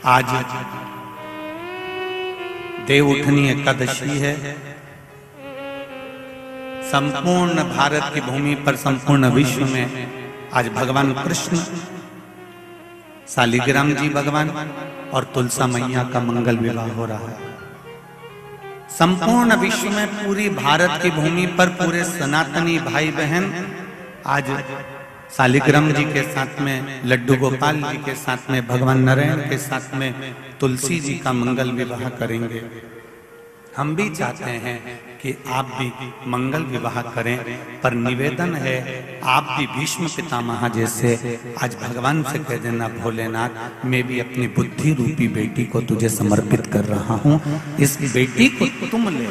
आज देवउठनी एकादशी है। संपूर्ण भारत की भूमि पर, संपूर्ण विश्व में आज भगवान कृष्ण, शालिग्राम जी भगवान और तुलसा मैया का मंगल विवाह हो रहा है। संपूर्ण विश्व में, पूरी भारत की भूमि पर पूरे सनातनी भाई बहन आज शालिग्राम जी के साथ में, लड्डू गोपाल जी के साथ में, भगवान नारायण के साथ में तुलसी जी का मंगल विवाह करेंगे। हम भी चाहते हैं कि आप भी मंगल विवाह करें, पर निवेदन है आप भी भीष्म पितामह जैसे आज भगवान से कह देना, भोलेनाथ मैं भी अपनी बुद्धि रूपी बेटी को तुझे समर्पित कर रहा हूं, इस बेटी को तुम ले।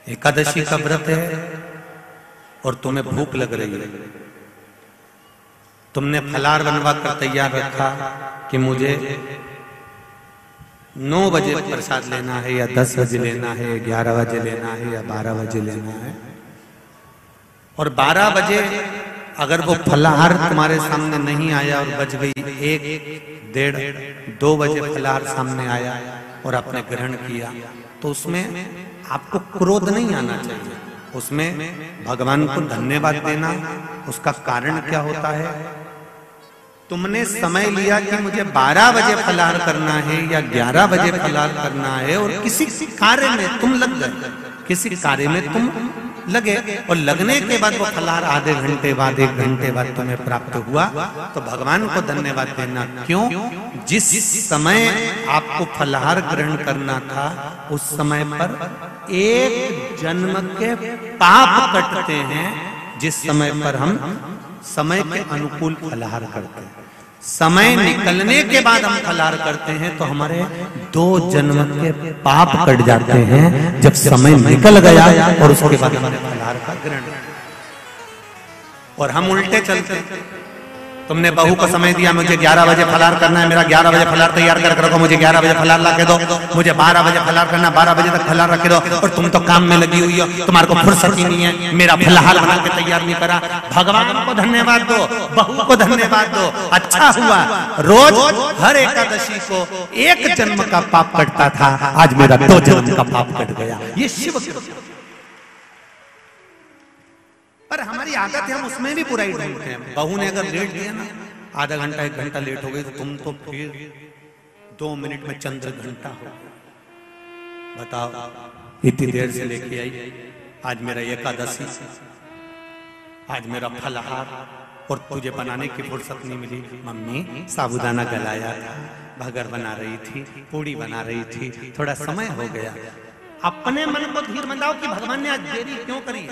एकादशी का व्रत है और तुम्हें भूख लग रही है, तुमने फलाहार बनवा कर तैयार रखा कि मुझे 9 बजे प्रसाद लेना है या 10 बजे लेना है, 11 बजे लेना है या 12 बजे लेना है। और 12 बजे अगर वो फलाहार तुम्हारे सामने नहीं आया और बज गई 1, 1:30, 2 बजे फलाहार सामने आया और आपने ग्रहण किया, तो उसमें आपको क्रोध नहीं आना चाहिए। उसमें भगवान को धन्यवाद देना, उसका कारण क्या होता है? तुमने समय लिया कि मुझे 12 बजे फलाहार करना है या 11 बजे फलाहार करना है, और किसी कार्य में तुम लग गए, किसी कार्य में तुम लगे, और लगने के बाद वो फलाहार आधे घंटे बाद, 1 घंटे बाद तुम्हें प्राप्त हुआ, तो भगवान को धन्यवाद देना। क्यों? जिस समय आपको फलाहार ग्रहण करना था, उस समय पर 1 जन्म के पाप कटते हैं। जिस समय पर हम समय के अनुकूल फलाहार करते हैं, समय निकलने के बाद हम फलाहार करते हैं, तो हमारे 2 जन्म के पाप कट जाते हैं। जब समय निकल गया और उसके बाद हमने फलाहार का ग्रहण, और हम उल्टे चलते। तुमने बहू को समय दिया, मुझे 11 बजे फलाहार करना है, मेरा 11 बजे फलाहार तैयार कर रखो, मुझे 11 बजे फलाहार ला के दो, मुझे 12 बजे फलाहार करना, 12 बजे तक फलाहार रख दो, और तुम तो काम में लगी हुई हो, तुम्हारे को फुर्सत ही नहीं है, मेरा फलाहार बना के तैयार नहीं करा। भगवान को धन्यवाद दो, बहू को धन्यवाद दो। अच्छा हुआ, रोज हर एकादशी को 1 जन्म का पाप कटता था, आज मेरा 2 जन्म का पाप कट गया। ये शिव। पर हमारी आदत है, हम उसमें भी बुराई ढूंढते हैं। बहू ने अगर लेट दिया ना, आधा घंटा 1 घंटा लेट हो गई, तो तुम तो फिर 2 मिनट में चंद्र घंटा हो। बताओ, इतनी देर से लेके आई, आज मेरा एकादशी, आज मेरा फलाहार, और तुझे बनाने की फुर्सत नहीं मिली। मम्मी साबूदाना गलाया था, भगर बना रही थी, पूड़ी बना रही थी, थोड़ा समय हो गया। अपने मन को धीर मंदाओ कि भगवान ने आज देरी क्यों करी।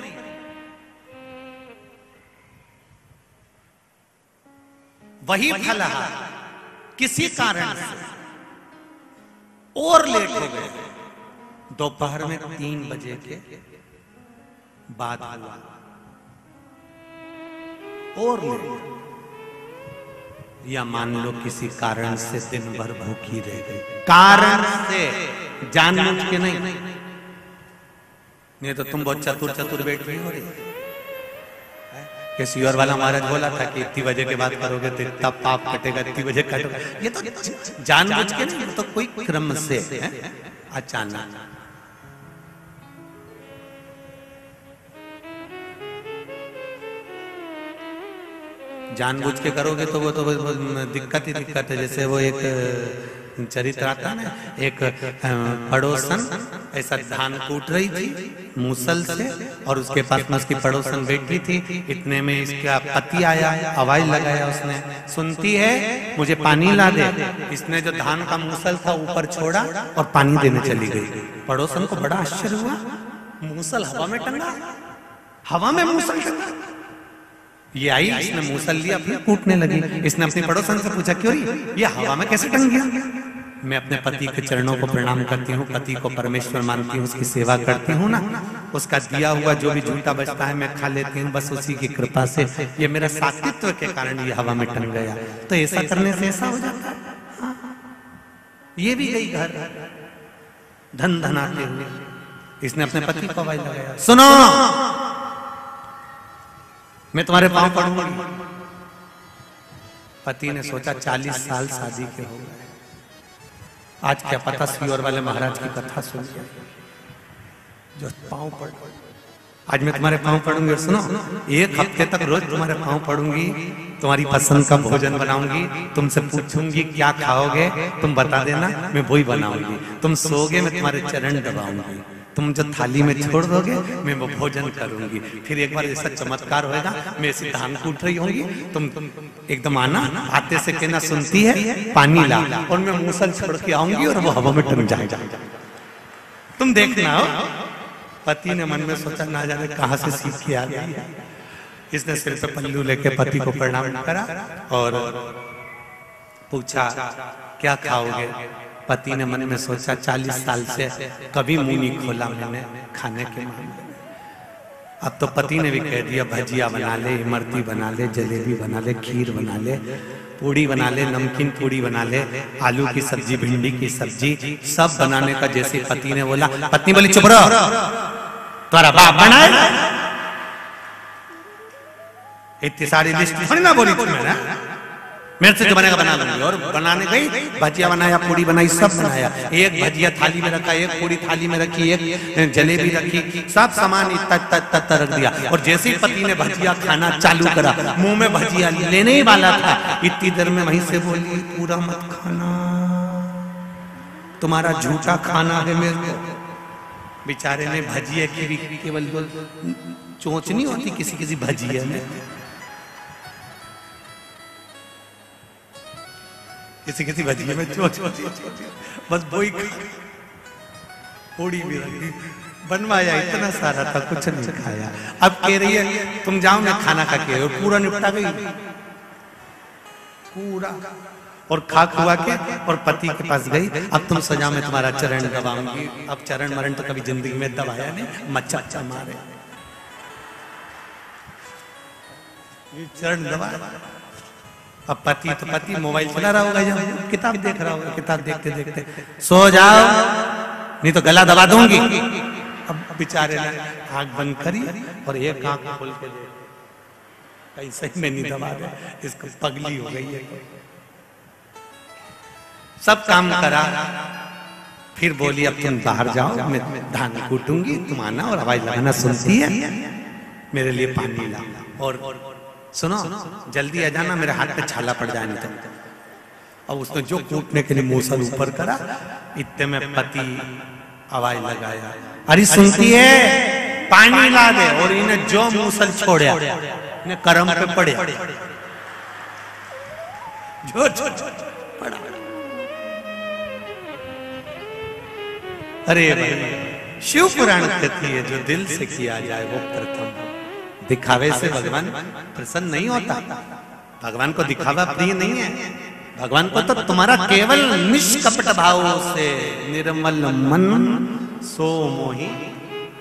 वही फलाहार किसी कारण से और लेट हो गए, दोपहर में 3 बजे के बाद हुआ, और लेट, या मान लो किसी कारण से दिन भर भूखी रह गई, कारण से, जानबूझ के नहीं तो तुम बहुत चतुर बैठी हो रही। केसीआर वाला महाराज बोला था कि इतनी बजे के बाद करोगे तो इतना पाप कटेगा, इतनी बजे कटोगे। ये तो जानबूझ के नहीं, तो कोई क्रम से है, अचानक। जानबूझ के करोगे तो वो तो दिक्कत ही दिक्कत है। जैसे वो एक चरित्र आता ना, एक पड़ोसन ऐसा धान कूट रही थी मूसल से, और उसके पास में उसकी पड़ोसन बैठी थी। इतने में इसका पति आया, आवाज लगाया उसने, सुनती है मुझे पानी ला दे। इसने जो धान का मूसल था ऊपर छोड़ा और पानी देने चली गई। पड़ोसन को बड़ा आश्चर्य हुआ, मूसल हवा में टंगा, हवा में मूसल टंगा। ये आई, इसने मूसल लिया, फिर कूटने लगी। इसने अपनी पड़ोसन से पूछा, क्यों ये हवा में कैसे टंग गया? मैं अपने पति के चरणों को प्रणाम करती हूँ, पति को परमेश्वर मानती हूँ, उसकी सेवा करती हूँ ना, उसका दिया हुआ जो भी झूठा बचता है मैं खा लेती हूँ, बस उसी की कृपा से ये मेरा सात्वित्व के कारण ये हवा में टंग गया। तो ऐसा करने से ऐसा हो जाता है। ये भी गई घर धन धनाते हुए, इसने अपने पति को आवाज लगाया, सुनो मैं तुम्हारे पांव पड़ूंगी। पति ने सोचा 40 साल शादी के हो गए, आज क्या पता सियोर वाले महाराज की कथा सुन के जो पांव पड़, आज मैं तुम्हारे पांव पड़ूंगी और सुनो, 1 हफ्ते तक रोज तुम्हारे पांव पड़ूंगी, तुम्हारी पसंद का भोजन बनाऊंगी, तुमसे पूछूंगी क्या खाओगे, तुम बता देना, मैं वही बनाऊंगी, तुम सोओगे मैं तुम्हारे चरण दबाऊंगी, तुम जो थाली में छोड़ दोगे मैं वो भोजन करूंगी, फिर एक बार ऐसा चमत्कार होएगा, मैं ऐसी धान कूट रही होंगी, तुम एकदम आना, आते से कहना सुनती है पानी ला, और मैं मूसल छोड़ के आऊंगी और वो हवा में टंग जाएगा, तुम देखना हो। पति ने मन में सोचा ना जाने कहां से सीख के आ गई है। इसने सिर पे पल्लू लेके पति को प्रणाम करा और पूछा क्या खाओगे। पति ने मन में सोचा 40 साल से कभी मुंह नहीं खोला मैंने खाने के मामले में। अब तो पति ने भी कह दिया भजिया बना ले, इमरती बना ले, जलेबी बना ले, खीर बना ले, पूड़ी बना ले, नमकीन पूड़ी बना ले, आलू की सब्जी, भिंडी की सब्जी, सब बनाने का जैसे पति ने बोला, पत्नी बोली चुप रहो, तुम्हारा बाप बनाए, इतनी सारी लिस्ट थोड़ी ना बोली तुम्हें ना, मेरे से जो बनेगा बना लूंगी। और बनाने गई, भजिया बनाया, पूड़ी बनाई, सब बनाया, एक भजिया थाली में रखा, एक पूड़ी थाली में रखी, एक जलेबी रखी, सब सामान इतना रख दिया। और जैसे ही पति ने भजिया खाना चालू करा, मुंह में भजिया लेने ही वाला था, इतनी देर में वहीं से बोली पूरा मत खाना, तुम्हारा झूठा खाना है मेरे को। बेचारे ने भजिया की भी केवल चोंच नहीं होती किसी किसी भजिया में, किसी किसी भजिए में चोच होती, बस वही पूड़ी भी रखी, बनवाया इतना सारा था, कुछ नहीं खाया। अब कह रही है तुम जाओ मैं खाना खा के, और पूरा निपटा गई पूरा, और खा खुआ के और पति के पास गई, अब तुम सजा में तुम्हारा चरण दबाऊंगी। अब चरण मरण तो कभी जिंदगी में दबाया नहीं, मच्चा मारे चरण दबा। अब पति तो पति मोबाइल चला रहा होगा, जब किताब देख रहा होगा, किताब देखते देखते सो जाओ नहीं तो गला दबा दूंगी। अब बेचारे ने आंख बंद करी और एक आंख खोल के दे, कहीं सही में नहीं दबा दे, इसको पगली हो गई है। सब काम करा, फिर बोली अब तुम बाहर जाओ, मैं धान कूटूंगी, तुम आना और आवाज लगाना, सुनती है मेरे लिए पानी ला, और सुनो जल्दी आ जाना, मेरे हाथ पे छाला पड़ जाए नहीं तो। अब उसने जो कूटने के लिए मूसल ऊपर करा, इतने में पति आवाज लगाया, अरे सुनती है पानी ला दे, और इन्हें जो मूसल छोड़ा इन्हें करम पे पड़े, जो पड़ा। अरे भाई शिव पुराण कहती है जो दिल से किया जाए वो प्रथम, दिखावे से भगवान प्रसन्न नहीं होता, भगवान को दिखावा प्रिय नहीं है, भगवान को तो तुम्हारा केवल निष्कपट भाव से निर्मल मन सो मोहि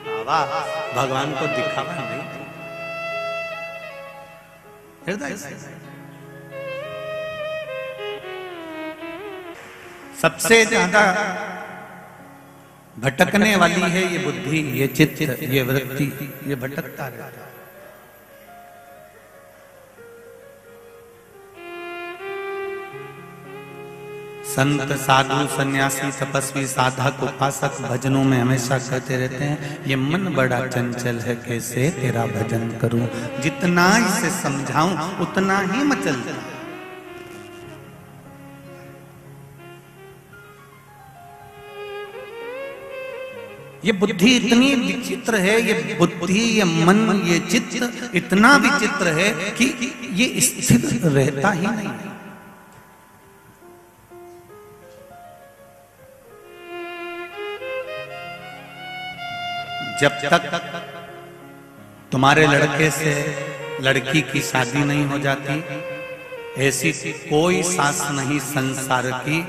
भावा, भगवान को दिखावा नहीं, हृदय से। सबसे ज्यादा भटकने वाली है ये बुद्धि, ये चित्त, ये वृत्ति, ये भटकता रहता है। संत साधु सन्यासी तपस्वी साधक उपासक भजनों में हमेशा कहते रहते हैं ये मन बड़ा चंचल है, कैसे तेरा भजन करूं, जितना इसे समझाऊं उतना ही मचलता। ये बुद्धि इतनी विचित्र है, ये बुद्धि, ये मन, ये चित्त इतना विचित्र है कि ये स्थिर रहता ही नहीं। जब तक तुम्हारे लड़के से लड़की की शादी नहीं हो जाती, ऐसी कोई सास नहीं संसार की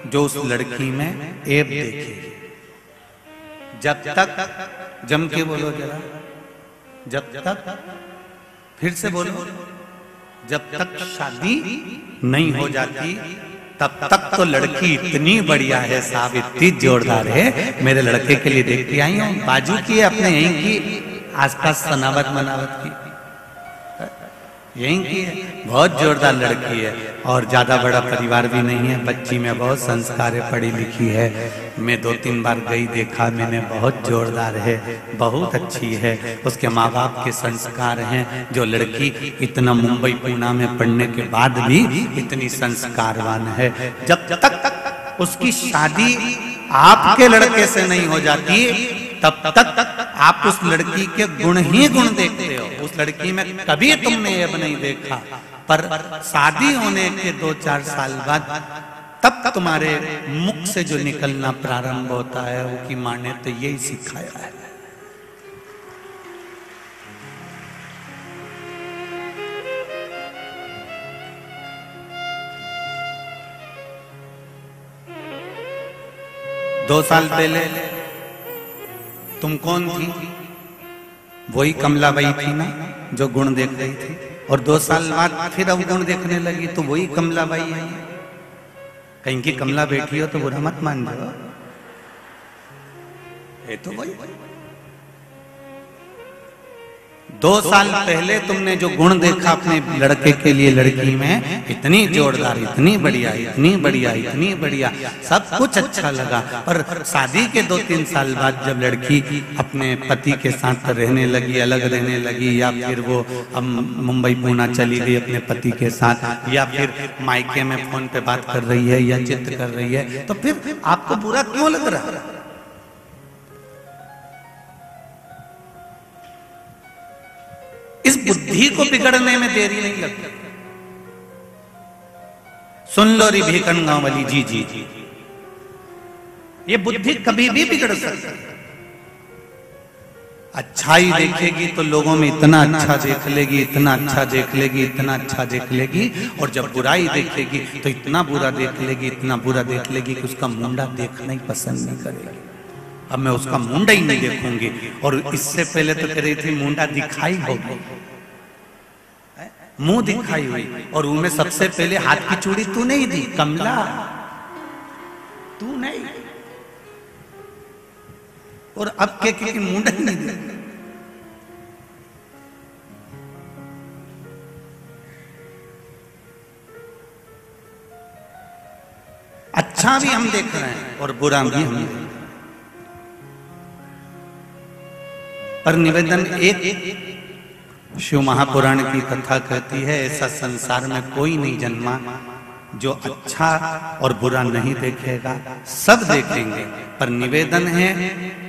जो उस लड़की में ऐब देखेगी। जब तक, जम के बोलो जरा, जब तक, फिर से बोलो, जब तक शादी नहीं हो जाती तब तक तो लड़की इतनी बढ़िया है साहब, इतनी जोरदार है, मेरे लड़के के लिए देखती आई हूँ, बाजू की है अपने यहीं की, आसपास सनावत मनावत की, यहीं की है, बहुत जोरदार लड़की है और ज्यादा बड़ा परिवार भी नहीं है। बच्ची में बहुत संस्कार है, पढ़ी लिखी है। मैं 2-3 बार गई, देखा मैंने, बहुत जोरदार है, बहुत अच्छी है। उसके माँ बाप के संस्कार हैं। जो लड़की इतना मुंबई पूना में पढ़ने के बाद भी इतनी संस्कारवान है, जब तक उसकी शादी आपके लड़के से नहीं हो जाती तब तक आप उस लड़की के गुण ही गुण देखते हो। उस लड़की में कभी तुमने ऐब नहीं देखा, पर शादी होने के 2-4 साल बाद तब तुम्हारे मुख से जो निकलना प्रारंभ होता है, वो की माँ ने तो यही सिखाया है। दो साल पहले तुम कौन थी? वही कमलाबाई थी ना जो गुण देख रही थी, और 2 साल बाद फिर अब गुण देखने लगी तो वही कमलाबाई है। कहीं की कमला बैठी हो तो बुरा मत मान जाओ, ये तो वही। 2 साल पहले तुमने जो गुण देखा अपने लड़के के लिए लड़की में, इतनी जोरदार, इतनी बढ़िया, इतनी बढ़िया, इतनी बढ़िया, सब कुछ अच्छा लगा। पर शादी के 2-3 साल बाद जब लड़की अपने पति के साथ रहने लगी, अलग रहने लगी, या फिर वो अब मुंबई पूना चली गई अपने पति के साथ, या फिर मायके में फोन पे बात कर रही है या चित कर रही है, तो फिर आपको बुरा क्यों लग रहा है? इस बुद्धि को बिगड़ने में देरी नहीं लगती। सुन लो री भीकन गांव वाली, जी जी जी, ये बुद्धि कभी भी बिगड़ सकती है। अच्छाई देखेगी तो लोगों में इतना अच्छा देख लेगी, इतना अच्छा देख लेगी, इतना अच्छा देख लेगी, और जब बुराई देखेगी तो इतना बुरा देख लेगी, इतना बुरा देख लेगी कि उसका मुंडा देखना ही पसंद नहीं करेगी। अब मैं उसका मुंडा ही नहीं देखूंगी। और इससे पहले तो कह रही थी मुंडा दिखाई होगी, मुंह दिखाई हुई, और उनमें सबसे पहले हाथ की चूड़ी तू नहीं दी कमला, तू नहीं, और अब के मुंडा ही नहीं दे। अच्छा भी हम देख रहे हैं और बुरा भी हम देख रहे हैं, पर निवेदन एक, शिव महापुराण की कथा कहती है, ऐसा संसार में कोई नहीं जन्मा जो अच्छा और बुरा नहीं देखेगा, सब देखेंगे। पर निवेदन है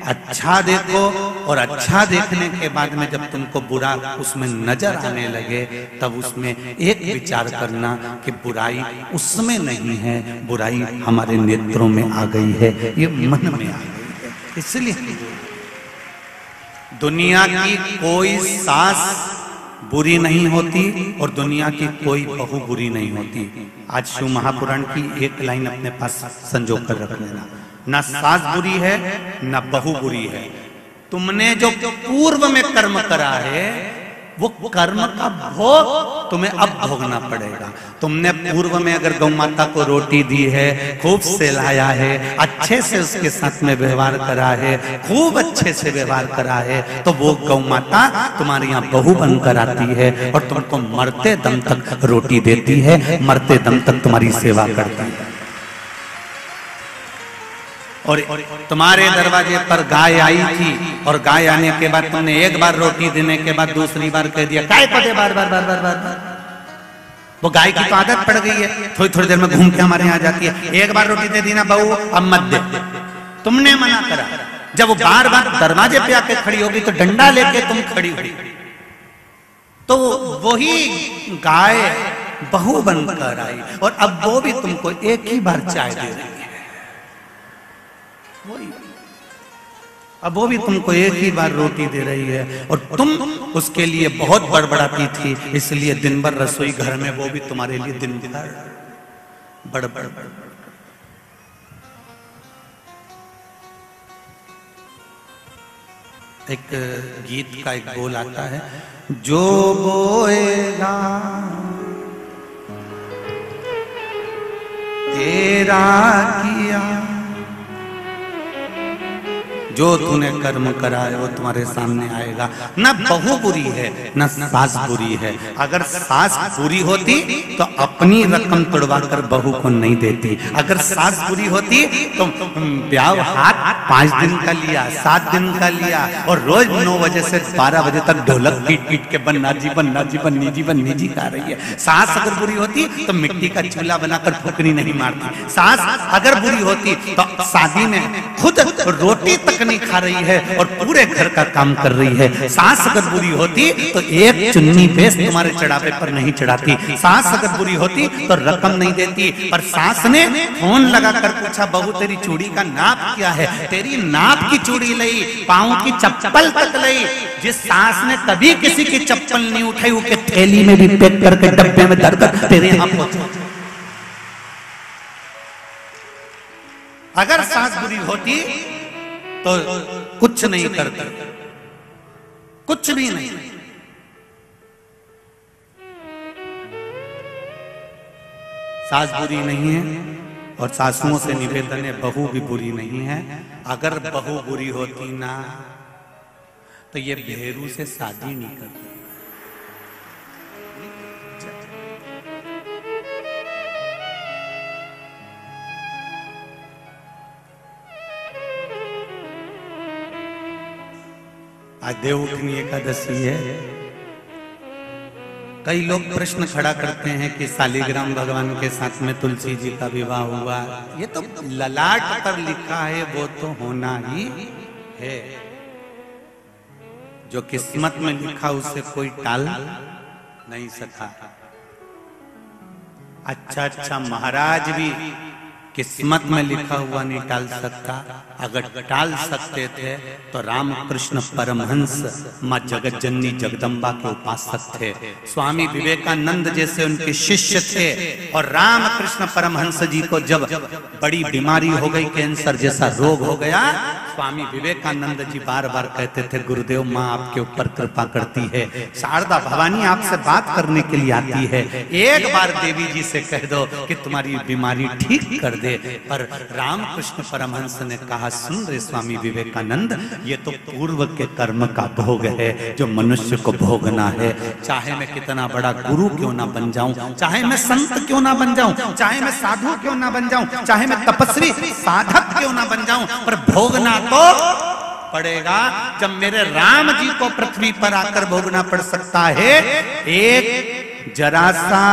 अच्छा देखो, और अच्छा देखने के बाद में जब तुमको बुरा उसमें नजर आने लगे, तब उसमें एक विचार करना कि बुराई उसमें नहीं है, बुराई हमारे नेत्रों में आ गई है, ये मन में आ गई है। इसलिए दुनिया की कोई सास बुरी नहीं होती और दुनिया की कोई बहू बुरी नहीं होती। आज शिव महापुराण की एक लाइन अपने पास संजो कर रख लेना, ना सास बुरी है ना बहू बुरी है। तुमने जो पूर्व में कर्म करा है, वो कर्म का भोग तुम्हें अब भोगना पड़ेगा। तुमने पूर्व में अगर गौ माता को रोटी दी है, खूब सहलाया है, अच्छे से उसके साथ में व्यवहार करा है, खूब अच्छे से व्यवहार करा है, तो वो गौ माता तुम्हारे यहाँ बहू बनकर आती है और तुमको मरते दम तक रोटी देती है, मरते दम तक तुम्हारी सेवा करती है। और तुम्हारे दरवाजे पर गाय आई थी, और गाय आने के बाद तुमने एक बार रोटी देने के बाद दूसरी बार कह दिया काय को दे, बार बार बार बार बार बार। वो गाय की तो आदत पड़ गई है, थोड़ी थोड़ी देर में घूम के हमारे यहाँ जाती है। एक बार रोटी दे दी ना बहू, अब मत दे, तुमने मना करा। जब वो बार बार दरवाजे पे आके खड़ी होगी तो डंडा लेके तुम खड़ी हुई, तो वही गाय बहू बनकर आई, और अब वो भी तुमको एक ही बार चाय दे रही है। अब वो भी तुमको एक ही बार रोटी दे रही है, और तुम उसके लिए बहुत बड़बड़ाती थी, इसलिए दिन भर रसोई घर में वो भी तुम्हारे लिए दिन भर बड़बड़। एक गीत का एक बोल आता है, जो बोएगा तेरा किया, जो तूने कर्म करा है वो तुम्हारे सामने आएगा। न बहू बुरी है न सास बुरी है। अगर सास बुरी होती तो अपनी रकम तोड़वा कर बहू को नहीं देती। अगर सास बुरी होती तो ब्याह हाथ 5 दिन का लिया, 7 दिन का लिया और रोज 9 बजे से 12 बजे तक ढोलक पीट पीट के बन्ना जी बन्ना जी बन्नी जी बन्नी जी गा रही है। सास अगर बुरी होती तो मिट्टी का चूल्हा बनाकर फुकरी नहीं मारती। सास अगर बुरी होती तो शादी में खुद रोटी तक नहीं खा रही है और पूरे घर का काम कर रही है। सास अगर बुरी होती तो एक चुन्नी बेस तुम्हारे चढ़ावे पर नहीं चढ़ाती। सास अगर बुरी होती तो रकम नहीं देती। पर सास ने फोन लगाकर पूछा, बहू तेरी चूड़ी का नाप क्या है? तेरी नाप की चूड़ी लई, पाँव की चप्पल तक लई। जिस सास ने कभी किसी की चप्पल नहीं उठाई उसके थैली में भी पैक करके डब्बे में धरकर तेरे यहाँ पहुंचा। अगर सास बुरी होती तो कुछ नहीं करती, कुछ भी नहीं। सास बुरी नहीं है और सासुओं से निवेदन है बहू भी बुरी नहीं है। अगर बहू बुरी होती ना तो ये भेरू से शादी नहीं करती। आज देवउठनी एकादशी है। कई लोग प्रश्न खड़ा करते हैं कि शालिग्राम भगवान के साथ में तुलसी जी का विवाह हुआ। ये तो ललाट पर लिखा है, वो तो होना ही है। जो किस्मत में लिखा उसे कोई टाल नहीं सका। अच्छा महाराज भी किस्मत में लिखा हुआ नहीं टाल सकता। अगर टाल सकते थे तो रामकृष्ण परमहंस माँ जगत जननी जगदम्बा के उपासक थे। स्वामी विवेकानंद जैसे उनके शिष्य थे। और रामकृष्ण परमहंस जी को जब बड़ी बीमारी हो गई, कैंसर जैसा रोग हो गया, स्वामी विवेकानंद जी बार बार कहते थे, गुरुदेव माँ आपके ऊपर कृपा करती है, शारदा भवानी आपसे बात करने के लिए आती है, एक बार देवी जी से कह दो कि तुम्हारी बीमारी ठीक कर दे। पर रामकृष्ण परमहंस ने कहा, सुन रे स्वामी विवेकानंद, ये तो पूर्व के कर्म का भोग है जो मनुष्य को भोगना है। चाहे मैं कितना बड़ा गुरु क्यों ना बन जाऊं, चाहे मैं संत क्यों ना बन जाऊं, चाहे मैं साधु क्यों ना बन जाऊं, चाहे मैं तपस्वी साधक क्यों ना बन जाऊं, पर भोगना तो पड़ेगा। जब मेरे राम जी को पृथ्वी पर आकर भोगना पड़ सकता है। एक जरा सा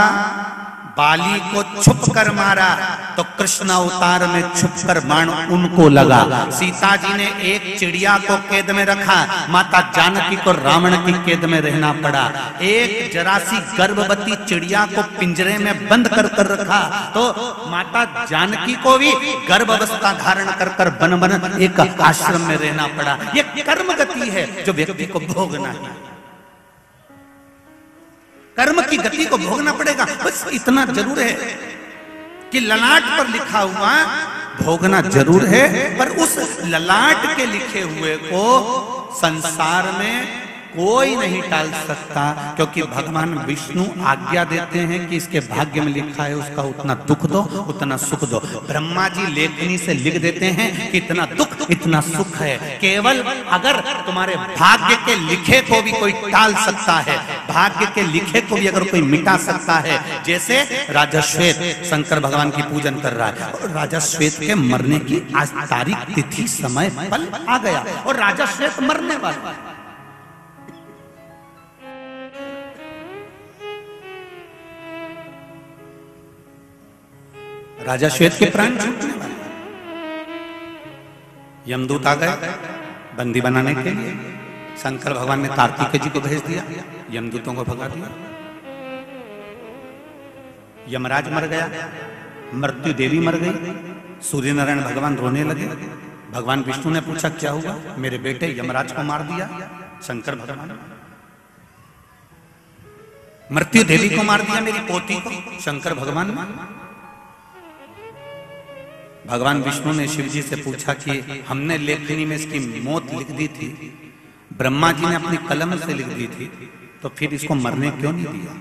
बाली को छुप कर मारा तो कृष्ण अवतार में छुप कर बाण उनको लगा। सीता जी ने एक चिड़िया को कैद में रखा, माता जानकी को रावण की कैद में रहना पड़ा। एक जरा सी गर्भवती चिड़िया को पिंजरे में बंद कर कर रखा तो माता जानकी को भी गर्भावस्था धारण कर कर बन बन एक आश्रम में रहना पड़ा। ये कर्म गति है जो व्यक्ति को भोगना है। कर्म की गति को भोगना पड़ेगा। बस इतना जरूर है कि ललाट पर लिखा हुआ भोगना जरूर है, पर उस ललाट के लिखे हुए को संसार में कोई नहीं टाल सकता, क्योंकि भगवान विष्णु आज्ञा देते हैं कि इसके भाग्य में लिखा है उसका उतना दुख दो उतना सुख दो। ब्रह्मा जी लेखनी से लिख देते हैं कि इतना दुख इतना सुख है। केवल अगर तुम्हारे भाग्य के लिखे को भी कोई टाल सकता है, भाग्य के लिखे को भी अगर कोई मिटा सकता है, जैसे राजा श्वेत शंकर भगवान की पूजन कर रहा है और राजा श्वेत के मरने की आज तारीख तिथि समय पल आ गया और राजा श्वेत मरने वाला। राजा श्वेत के प्राण छूटने वाले। यमदूत आ गए बंदी बनाने के लिए। शंकर भगवान ने कार्तिकेय जी को भेज दिया, यमदूतों को भगा दिया। यमराज मर गया, मृत्यु देवी मर गई, सूर्य नारायण भगवान रोने लगे। भगवान विष्णु ने पूछा क्या हुआ? मेरे बेटे यमराज को मार दिया शंकर भगवान। मृत्यु देवी को मार दिया मेरी पोती को शंकर भगवान। भगवान विष्णु ने शिव जी से पूछा कि हमने लेखनी में इसकी मौत लिख दी थी, ब्रह्मा जी ने अपनी कलम से लिख दी थी, तो फिर इसको मरने क्यों नहीं दिया?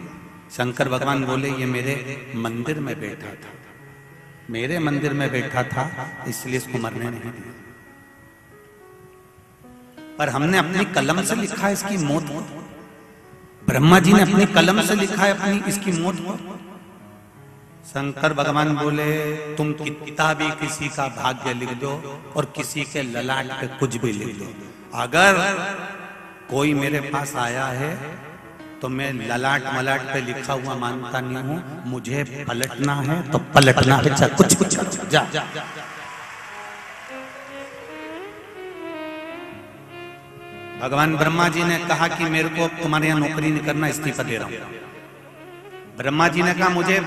शंकर भगवान बोले ये मेरे मंदिर में बैठा था, मेरे मंदिर में बैठा था, इसलिए इसको मरने नहीं दिया। पर हमने अपनी कलम से लिखा है इसकी मौत को। ब्रह्मा जी ने अपनी कलम से लिखा है अपनी इसकी मौत को। शंकर भगवान बोले तुम कितना भी किसी का भाग्य लिख दो और किसी के ललाट पे कुछ भी लिख दो, अगर कोई मेरे पास आया है तो मैं ललाट मलाट पे लिखा हुआ मानता नहीं हूं, मुझे पलटना है तो पलटना है, चाहे कुछ कुछ जा। भगवान ब्रह्मा जी ने कहा कि मेरे को तुम्हारे यहाँ नौकरी नहीं करना, इस्तीफा दे रहा हूं। ब्रह्मा जी ने कहा मुझे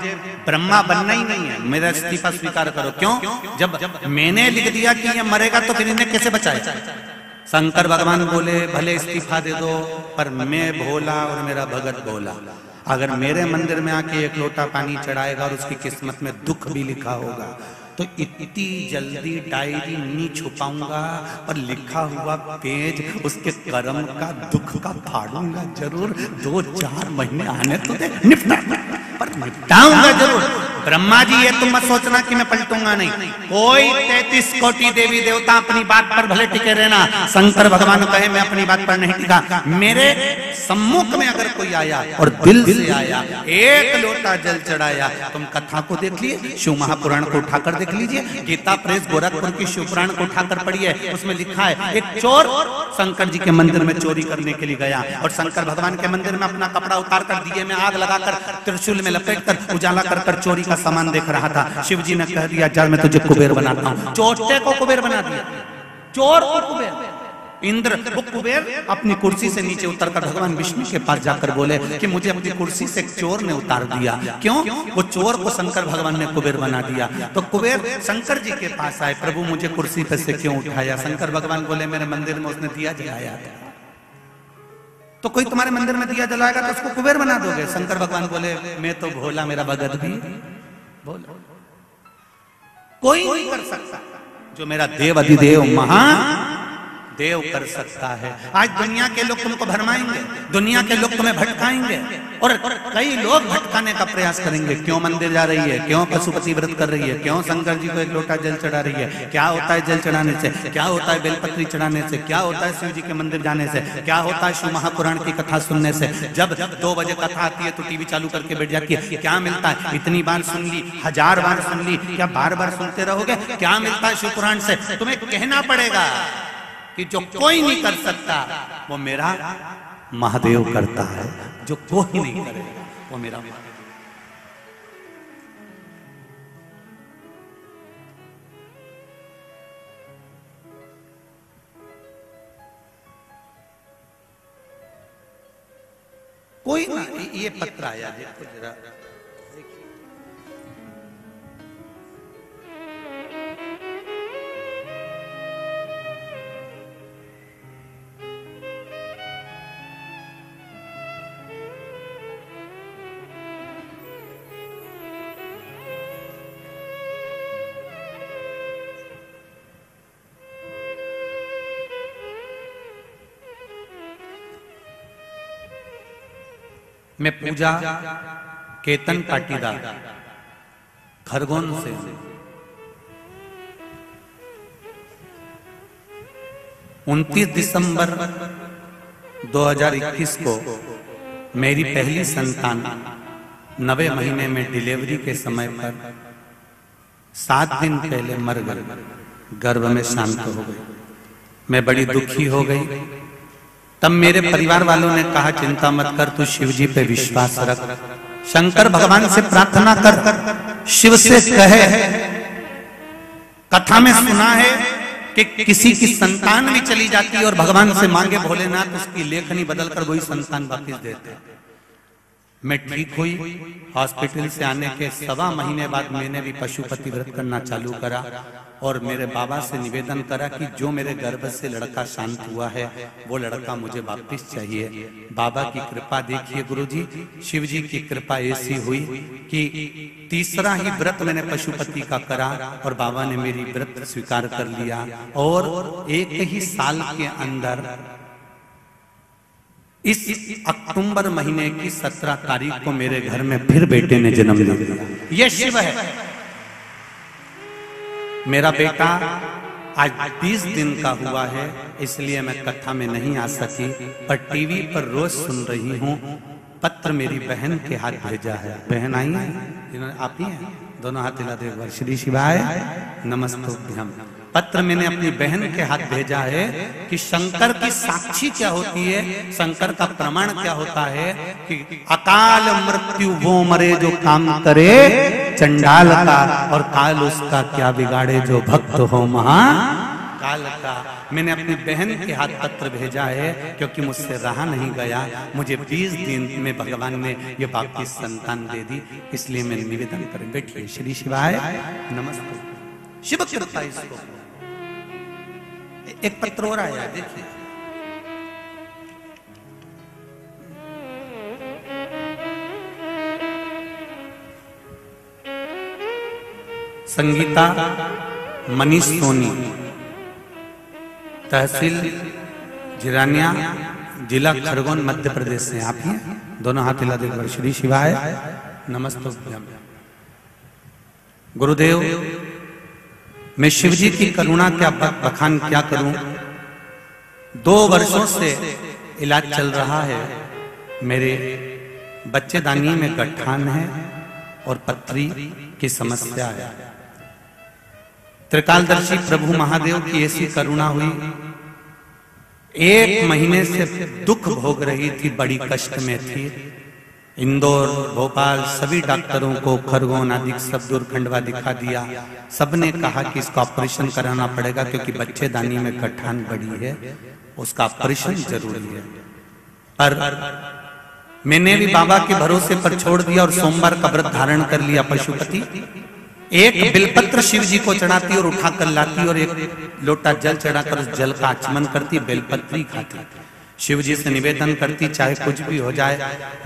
ब्रह्मा बनना ही नहीं है, मेरा इस्तीफा स्वीकार करो। क्यों? जब मैंने लिख दिया कि ये मरेगा तो फिर इन्हें कैसे बचाए? शंकर भगवान बोले भले इस्तीफा दे दो, पर मैं भोला और मेरा भगत भोला, अगर मेरे मंदिर में आके एक लोटा पानी चढ़ाएगा और उसकी किस्मत में दुख भी लिखा होगा तो इतनी जल्दी डायरी नहीं छुपाऊंगा और लिखा हुआ पेज उसके कर्म का दुख का फाड़ूंगा जरूर। 2-4 महीने आने तो दे, निपटा पर निपटाऊंगा जरूर। ब्रह्मा जी ये तुम मत सोचना कि मैं पलटूंगा नहीं, कोई 33 कोटि देवी देवता अपनी बात पर भले टिके रहना, शंकर भगवान कहे मैं अपनी बात पर नहीं टिका। मेरे सम्मुख में अगर कोई आया और दिल से आया, एक लोटा जल चढ़ाया, तुम कथा को देख लिए, शिव महापुराण को उठाकर देख लीजिए, गीता प्रेस गोरखपुर की शिव पुराण को उठाकर पढ़िए, उसमें लिखा है एक चोर शंकर जी के मंदिर में चोरी करने के लिए गया और शंकर भगवान के मंदिर में अपना कपड़ा उतार कर दिए में आग लगाकर त्रिशूल में लपेट कर उजाला कर चोरी का सामान देख रहा था। शिव जी ने कह दिया चल मैं तुझे कुबेर बनाता हूं। चोटे को कुबेर बना दिया, चोर को कुबेर। इंद्र वो कुबेर अपनी कुर्सी से नीचे उतरकर भगवान विष्णु के पास जाकर बोले कि मुझे अपनी कुर्सी से एक चोर ने उतार दिया। क्यों? वो चोर को शंकर भगवान ने कुबेर बना दिया। तो कुबेर शंकर जी के पास आए, प्रभु मुझे कुर्सी पे से क्यों उठाया? शंकर भगवान बोले मेरे मंदिर में उसने दिया जलाया था, तो कोई तुम्हारे मंदिर में दिया जलाएगा तो उसको कुबेर बना दोगे? शंकर भगवान बोले मैं तो भोला, मेरा भगत भी भोला, कोई नहीं कर सकता जो मेरा देव अधिदेव महान देव कर सकता है। आज दुनिया के लोग तुमको भरमाएंगे, दुनिया के लोग तुम्हें भटकाएंगे और कई लोग भटकाने का प्रयास करेंगे। क्यों मंदिर जा रही है, क्यों पशुपति व्रत कर रही है, क्यों शंकर जी को एक लोटा जल चढ़ा रही है, क्या होता है जल चढ़ाने से, क्या होता है बेलपत्री चढ़ाने से, क्या होता है शिव जी के मंदिर जाने से, क्या होता है शिव महापुराण की कथा सुनने से। जब 2 बजे कथा आती है तो टीवी चालू करके बैठ जाती है, क्या मिलता है? इतनी बार सुन ली, 1000 बार सुन ली, क्या बार-बार सुनते रहोगे? क्या मिलता है शिव पुराण से? तुम्हें कहना पड़ेगा कि जो कोई नहीं कर सकता वो मेरा महादेव करता है, जो कोई नहीं करेगा वो मेरा महादेव। कोई ना, ये पत्र आया देखो जरा, मैं पूजा केतन पाटीदार खरगोन से 29 दिसंबर 2021 को मेरी पहली संतान 9वें महीने में डिलीवरी के समय पर 7 दिन पहले मर गई, गर्भ में शांत हो गई। मैं बड़ी दुखी हो गई। तब मेरे परिवार वालों ने कहा चिंता मत कर, तू शिव जी पे विश्वास रख, शंकर भगवान से प्रार्थना कर, शिव से कहे। कथा में सुना है कि किसी की संतान भी चली जाती है और भगवान से मांगे भोलेनाथ उसकी लेखनी बदलकर वही संतान वापस देते हैं। मैं ठीक हुई, हॉस्पिटल से आने के 1.25 महीने बाद मैंने भी पशुपति व्रत करना चालू करा और मेरे बाबा से निवेदन करा कि जो मेरे गर्भ से लड़का शांत हुआ है वो लड़का मुझे वापस चाहिए। बाबा की कृपा देखिए गुरुजी, शिव जी की कृपा ऐसी हुई कि तीसरा ही व्रत मैंने पशुपति का करा और बाबा ने मेरी व्रत स्वीकार कर लिया और एक ही साल के अंदर इस अक्टूबर महीने की 17 तारीख को मेरे घर में फिर बेटे ने जन्म लिया। यह शिव है। मेरा बेटा आज 20 दिन का हुआ है, इसलिए मैं कथा में नहीं आ सकी, पर टीवी पर रोज सुन रही हूँ। पत्र मेरी बहन के हाथ भेजा है। बहन आई है, जिन्होंने आप ही हैं, दोनों हाथ हिला दो एक बार। श्री शिवाय नमस्तुभ्यम। पत्र मैंने अपनी बहन के हाथ भेजा है कि शंकर की साक्षी क्या होती है, शंकर का प्रमाण क्या होता है कि अकाल मृत्यु वो मरे जो काम करे चंडाल का, और काल उसका क्या बिगाड़े जो भक्त हो महा काल का। मैंने अपनी बहन के हाथ पत्र भेजा है क्योंकि मुझसे रहा नहीं गया। मुझे 20 दिन में भगवान ने ये बाकी संतान दे दी, इसलिए मैं निवेदन करें। बैठिए। श्री शिवाय नमस्ते। शिव कृपा। इसको एक पत्र और आया, देखिए। संगीता मनीष सोनी, तहसील जिरानिया, जिला खरगोन, मध्य प्रदेश से। आप ही दोनों हाथ हिला देकर। श्री शिवाय नमस्तुभ्यम। गुरुदेव, मैं शिव जी की करुणा क्या बखान क्या करूं। 2 वर्षों से इलाज चल रहा है। मेरे बच्चेदानी में गठान है और पथरी की समस्या है। त्रिकालदर्शी प्रभु महादेव की ऐसी करुणा हुई, 1 महीने से दुख भोग रही थी, बड़ी कष्ट में थी। इंदौर, भोपाल सभी डॉक्टरों को, खरगोन आदि सब दूर खंडवा दिखा दिया। सबने कहा कि इसका ऑपरेशन कराना पड़ेगा क्योंकि बच्चेदानी में गठान बड़ी है, उसका ऑपरेशन जरूरी है। पर मैंने भी बाबा के भरोसे पर छोड़ दिया और सोमवार का व्रत धारण कर लिया। पशुपति एक बेलपत्र शिव जी को चढ़ाती और उठाकर लाती और एक लोटा जल चढ़ाकर उस जल का आचमन करती, बेलपत्री खाती। शिव जी से निवेदन करती, चाहे कुछ भी हो जाए,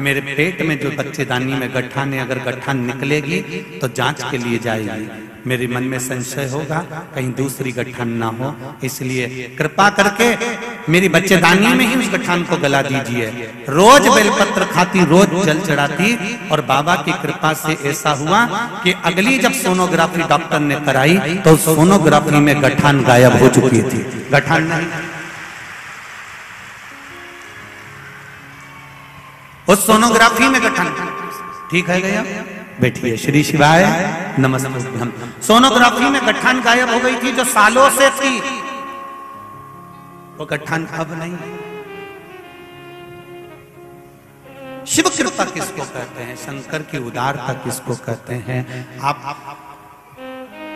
मेरे पेट में जो बच्चेदानी में गठान है, अगर गठान निकलेगी तो जांच के लिए जाएगी। मेरे मन में संशय होगा कहीं दूसरी गठान ना हो, इसलिए कृपा करके मेरी बच्चेदानी में ही उस गठान को गला दीजिए। रोज बेलपत्र खाती, रोज जल चढ़ाती, और बाबा की कृपा से ऐसा हुआ कि अगली जब सोनोग्राफी डॉक्टर ने कराई तो सोनोग्राफी में गठान गायब हो चुकी थी। गठान नहीं, उस सोनोग्राफी में गठान ठीक है गया। बैठिए। श्री शिवाय नमस्ते। सोनोग्राफी में गठान गायब हो गई थी जो सालों से थी, वो गठान अब नहीं। शिव कृपा किसको कहते हैं, शंकर की उदारता किसको कहते हैं। आप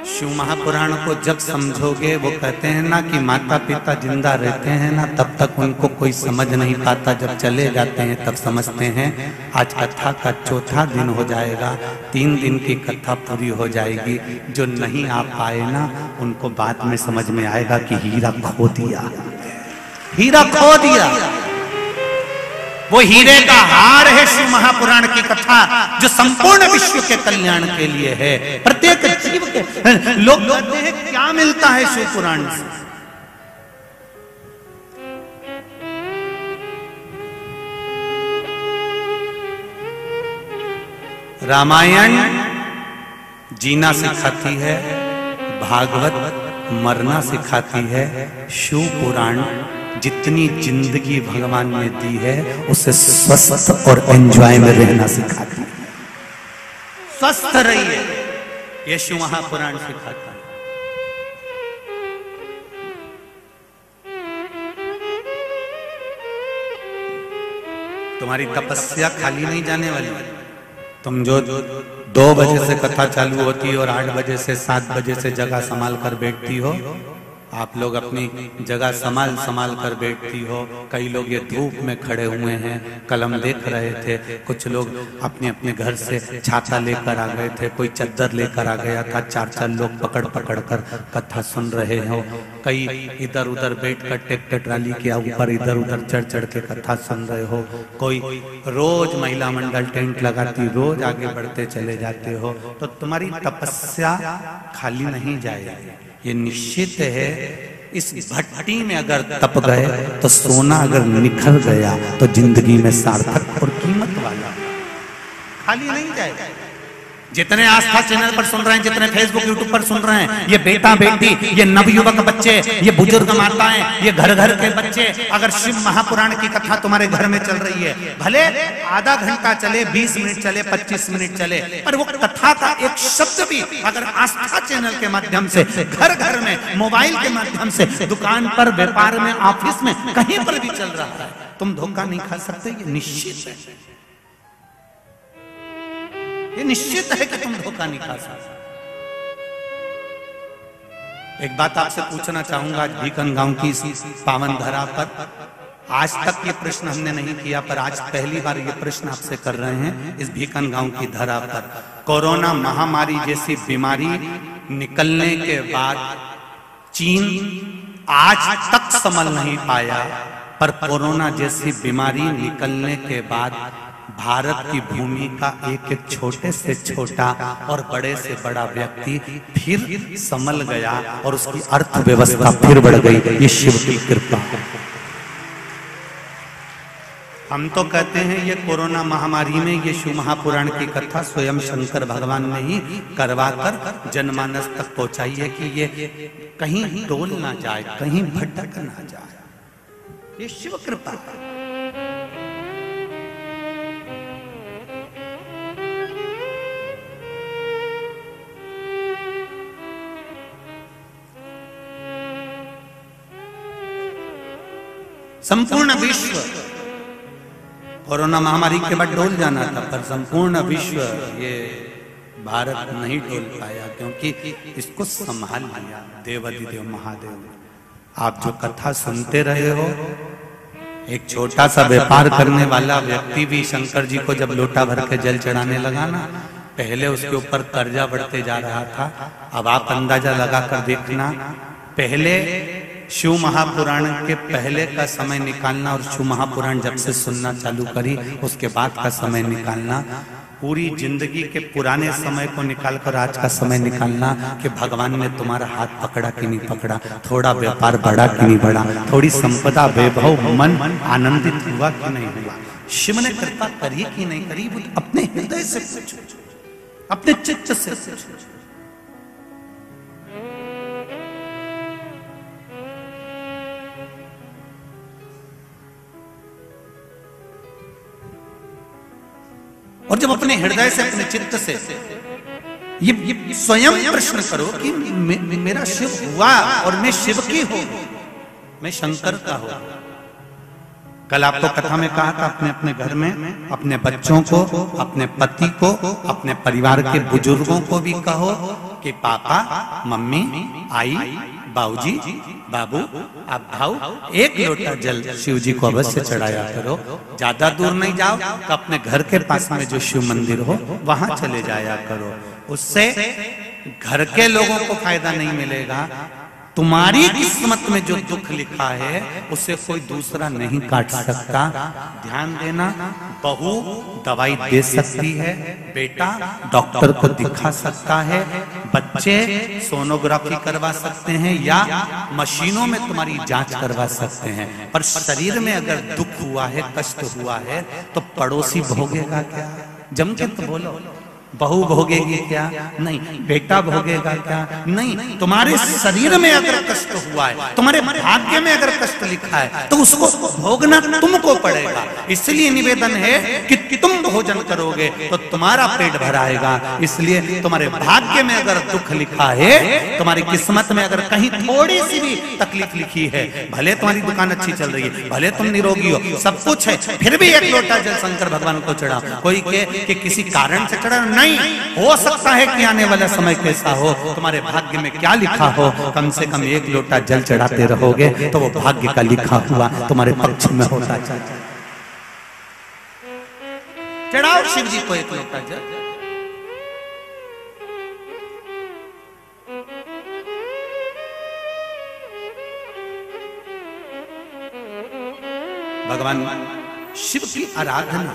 शिव महापुराण को जब समझोगे, वो कहते हैं ना कि माता पिता जिंदा रहते हैं ना तब तक उनको कोई समझ नहीं पाता, जब चले जाते हैं तब समझते हैं। आज कथा का 4था दिन हो जाएगा, 3 दिन की कथा पूरी हो जाएगी। जो नहीं आ पाए ना, उनको बाद में समझ में आएगा कि हीरा खो दिया, हीरा खो दिया। वो हीरे का हार है शिव महापुराण की कथा, जो संपूर्ण विश्व के कल्याण के लिए है। प्रत्येक जीव के लोग कहते हैं क्या मिलता है शिव पुराण से। रामायण जीना सिखाती है, भागवत मरना सिखाती है, शिव पुराण जितनी जिंदगी भगवान ने दी है उसे स्वस्थ और एंजॉय में रहना सिखाती है। स्वस्थ रहिए, ये शिव महापुराण सिखाता है। तुम्हारी तपस्या खाली नहीं जाने वाली। तुम जो 2 बजे से कथा चालू होती है और 8 बजे से 7 बजे से जगह संभाल कर बैठती हो, आप लोग अपनी जगह संभाल कर बैठती हो। कई लोग ये धूप में खड़े हुए हैं, कलम देख रहे थे। कुछ लोग अपने अपने घर से छाता लेकर आ गए थे, कोई चद्दर लेकर आ गया था। 4-4 लोग पकड़ पकड़ कर कथा सुन रहे हो। कई इधर उधर बैठकर ट्रैक्टर ट्राली के ऊपर इधर उधर चढ़ चढ़ के कथा सुन रहे हो। कोई रोज महिला मंडल टेंट लगाती, रोज आगे बढ़ते चले जाते हो। तो तुम्हारी तपस्या खाली नहीं जाएगी, ये निश्चित है। इस भट्टी में अगर तप गए तो सोना अगर निखर गया तो जिंदगी में सार्थक और कीमत वाला, खाली नहीं जाएगा। जितने आस्था चैनल पर सुन रहे हैं, जितने फेसबुक यूट्यूब पर सुन रहे हैं, ये बेटा बेटी, ये नवयुवक बच्चे, ये बुजुर्ग माताएं, ये घर घर के बच्चे, अगर शिव महापुराण की कथा तुम्हारे घर में चल रही है, भले आधा घंटा चले, 20 मिनट चले, 25 मिनट चले, पर वो कथा का एक शब्द भी अगर आस्था चैनल के माध्यम से घर घर में, मोबाइल के माध्यम से, दुकान पर, व्यापार में, ऑफिस में, कहीं पर भी चल रहा है, तुम धोखा नहीं खा सकते। ये निश्चित है, ये निश्चित है कि तुम धोखा नहीं खा सकते। एक बात आपसे पूछना चाहूंगा आज भीकन गांव की पावन धरा पर, आज तक ये प्रश्न हमने नहीं किया, पर आज पहली बार ये प्रश्न आपसे कर रहे हैं इस भीकन गांव की धरा पर। कोरोना महामारी जैसी बीमारी निकलने के बाद चीन आज तक संभल नहीं पाया, पर कोरोना जैसी बीमारी निकलने के बाद भारत की भूमि का एक एक छोटे से छोटा और बड़े से बड़ा व्यक्ति फिर संभल गया और उसकी अर्थव्यवस्था फिर बढ़ गई। ये शिव की कृपा। हम तो कहते हैं ये कोरोना महामारी में ये शिव महापुराण की कथा स्वयं शंकर भगवान ने ही करवाकर जनमानस तक पहुंचाई है कि ये कहीं डोल ना जाए, कहीं भटक ना जाए। ये शिव कृपा। संपूर्ण विश्व कोरोना महामारी के बाद डोल जाना था, पर संपूर्ण विश्व ये भारत नहीं डोल पाया, क्योंकि इसको संभाल लिया देवाधिदेव महादेव। आप जो कथा सुनते रहे हो, एक छोटा सा व्यापार करने वाला व्यक्ति भी शंकर जी को जब लोटा भर के जल चढ़ाने लगा ना, पहले उसके ऊपर कर्जा बढ़ते जा रहा था। अब आप अंदाजा लगाकर देखना, पहले शिव महापुराण के पहले का समय निकालना और शिव महापुराण जब से सुनना चालू करी उसके बाद का समय निकालना, पूरी जिंदगी के पुराने समय को निकालकर आज का समय निकालना कि भगवान ने तुम्हारा हाथ पकड़ा कि नहीं पकड़ा, थोड़ा व्यापार बढ़ा कि नहीं बढ़ा, थोड़ी संपदा वैभव मन आनंदित हुआ कि नहीं हुआ, शिव ने कृपा करी कि नहीं करी, अपने हृदय से पूछो, अपने चित्त से पूछो। और जब अपने हृदय से, अपने चित्त से ये स्वयं प्रश्न करो कि मेरा शिव हुआ और मैं शिव की हूं, मैं शंकर का हूं। कल आपको कथा में कहा था, अपने अपने घर में अपने बच्चों को, अपने पति को, अपने परिवार के बुजुर्गों को भी कहो कि पापा, मम्मी, आई, बाबूजी, बाबू, आप भाऊ, एक लोटा जल शिव जी को अवश्य चढ़ाया करो। ज्यादा दूर नहीं जाओ तो अपने घर के पास में जो शिव मंदिर हो वहां चले जाया करो। उससे घर के लोगों को फायदा नहीं मिलेगा, तुम्हारी किस्मत में जो दुख लिखा है उसे कोई दूसरा नहीं काट सकता। ध्यान देना, बहू दवाई दे सकती है, बेटा डॉक्टर को दिखा सकता है, बच्चे सोनोग्राफी करवा सकते हैं या मशीनों में तुम्हारी जांच करवा सकते हैं, पर शरीर में अगर दुख हुआ है, कष्ट हुआ है तो पड़ोसी भोगेगा क्या? जम के तो बोलो, बहू भोगेगी क्या? नहीं। बेटा भोगेगा क्या? नहीं। तुम्हारे शरीर में अगर कष्ट हुआ है, तुम्हारे भाग्य में अगर कष्ट लिखा है तो उसको भोगना तुमको पड़ेगा। इसलिए निवेदन है कि तुम भोजन करोगे तो तुम्हारा पेट भराएगा। इसलिए तुम्हारे भाग्य में अगर दुख लिखा है, तुम्हारी किस्मत में अगर कहीं थोड़ी सी भी तकलीफ लिखी है, भले तुम्हारी दुकान अच्छी चल रही है, भले तुम निरोगी हो, सब कुछ है, फिर भी एक लोटा जल शंकर भगवान को चढ़ा। कोई कहे कि किसी कारण से चढ़ा, नहीं, हो सकता है कि आने वाला समय कैसा हो, तुम्हारे भाग्य में क्या लिखा हो, कम से कम एक लोटा जल चढ़ाते रहोगे तो वो भाग्य का लिखा हुआ तुम्हारे पक्ष में होता चला। चढ़ाओ शिव जी को एक लोटा जल। भगवान शिव की आराधना,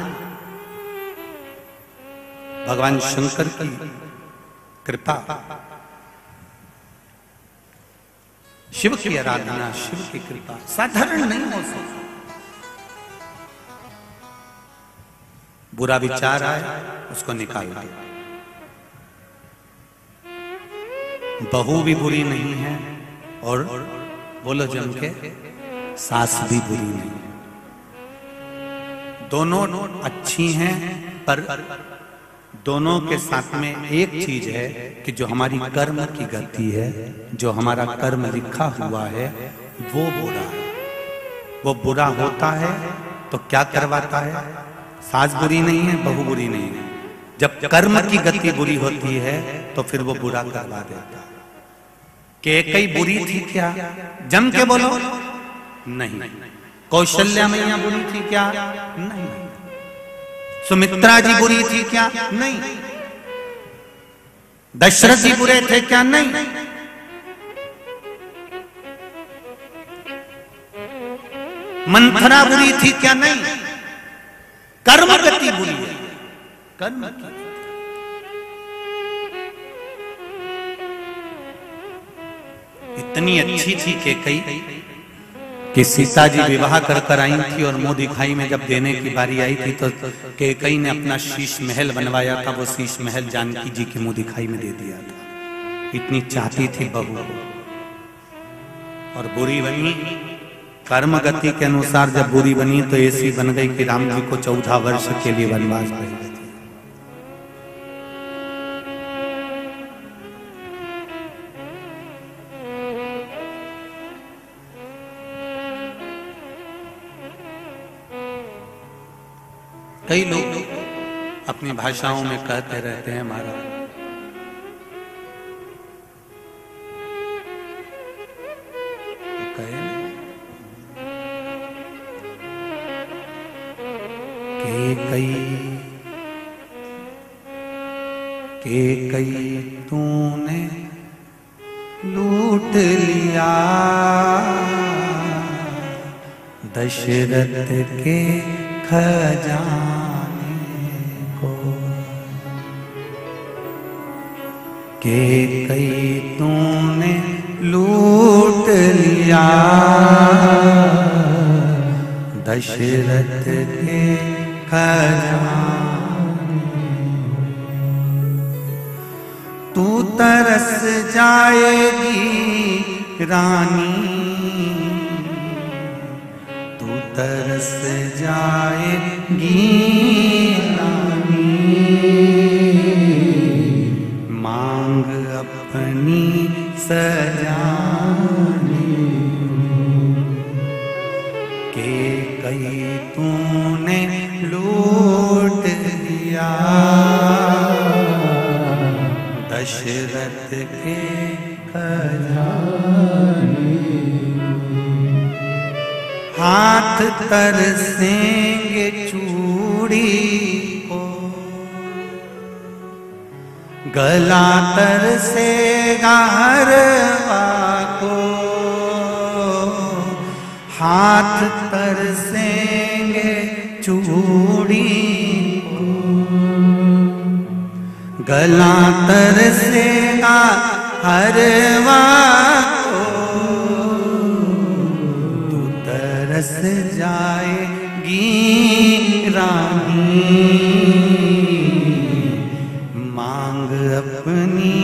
भगवान शंकर की कृपा, शिव की आराधना, शिव की कृपा साधारण नहीं हो सकती। बुरा विचार आए उसको निकाल दो, बहू भी बुरी नहीं है और बोलो जम के सास भी बुरी नहीं है। दोनों अच्छी हैं, पर दोनों के साथ में एक चीज है कि जो हमारी कर्म की गति है, जो हमारा कर्म लिखा हुआ है, वो बुरा है। वो बुरा होता है तो क्या करवाता है? सास बुरी नहीं है, बहू बुरी नहीं है। जब कर्म की गति बुरी होती है तो फिर वो बुरा करवा देता है। कैकेयी बुरी थी क्या? जम के बोलो। नहीं। कौशल्या मैया बुरी थी क्या? नहीं। सुमित्रा जी बुरी थी क्या? नहीं। दशरथ जी बुरे थे क्या? नहीं। मंथरा बुरी थी क्या? नहीं। कर्म गति बुरी है। कर्म की इतनी अच्छी थी कैकेयी कि सीता जी विवाह कर आई थी और मुंह दिखाई में जब देने की बारी आई थी तो कैकेयी ने अपना शीश महल बनवाया था। वो शीश महल जानकी जी के मुंह दिखाई में दे दिया था। इतनी चाहती थी बहू को। और बुरी बनी कर्म गति के अनुसार। जब बुरी बनी तो ऐसी बन गई कि राम जी को 14 वर्ष के लिए वनवास भेज दिया। कई लोग अपनी भाषाओं में कहते रहते हैं महाराज, कैकेयी तूने लूट लिया दशरथ के खजाने को। कैकेयी तूने लूट लिया दशरथ के खजाने। तू तरस जाएगी रानी, तू तरस जाएगी रानी। मांग अपनी सजानी। कैकेयी तूने लूट लिया दशरथ के खजाने। हाथ तरसेंगे चूड़ी को, गला तरसेगा हरवा को। हाथ तरसेंगे चूड़ी को, गला तरसेगा हरवा को। तू तरस जाएगी रानी। मांग अपनी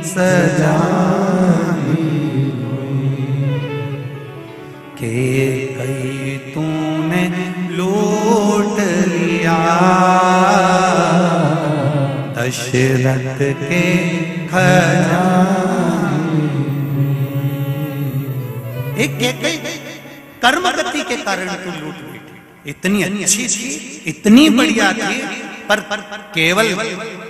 सजानी। कैकेयी तूने लूट लिया दशरथ के खजाने। एक कैकेयी कर्म गति के कारण तू लूट बैठी। इतनी अच्छी थी, इतनी बढ़िया थी, पर केवल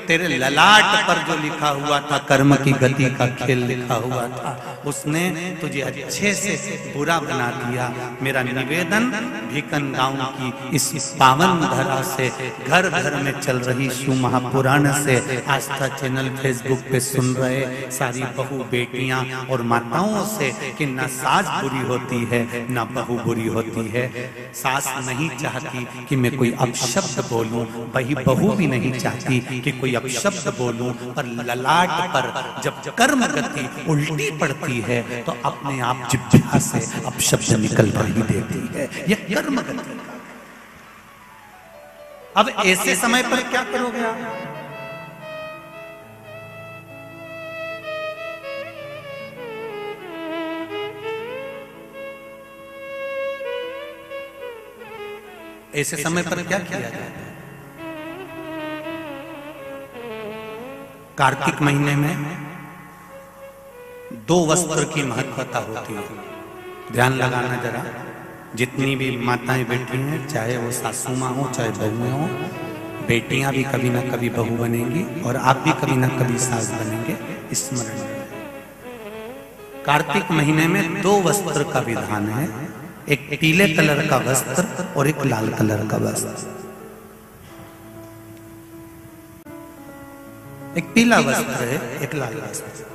तेरे ललाट पर जो लिखा हुआ था कर्म की गति का खेल लिखा हुआ था, उसने तुझे अच्छे से बुरा बना दिया। मेरा निवेदन भीकन गांव की इस पावन धरा से, घर घर में चल रही सुमहापुराण से, आस्था चैनल फेसबुक पे सुन रहे सारी बहू बेटियां और माताओं से कि ना सास बुरी होती है ना बहू बुरी होती है। सास नहीं चाहती कि मैं कोई अपशब्द बोलूं, वही बहू भी नहीं चाहती कि कोई अपशब्द बोलूं, पर ललाट पर जब कर्म गति उल्टी पड़ती है तो अपने आप जिह्वा से अपशब्द निकल ही देती है। यह कर्म गति। अब ऐसे समय पर क्या करोगे आप? ऐसे समय पर क्या किया जाता है? कार्तिक महीने में 2 वस्त्र की महत्वता होती है। ध्यान लगाना जरा, जितनी भी माताएं बैठी हैं, चाहे वो सासू माँ हो चाहे बहुएं हो, बेटियां भी कभी ना कभी बहू बनेंगी और आप भी कभी ना कभी सास बनेंगे, स्मरण रखें। कार्तिक महीने में 2 वस्त्र का विधान है, एक पीले कलर का वस्त्र और एक लाल कलर का वस्त्र। एक पीला वस्त्र है, एक लाल वस्त्र।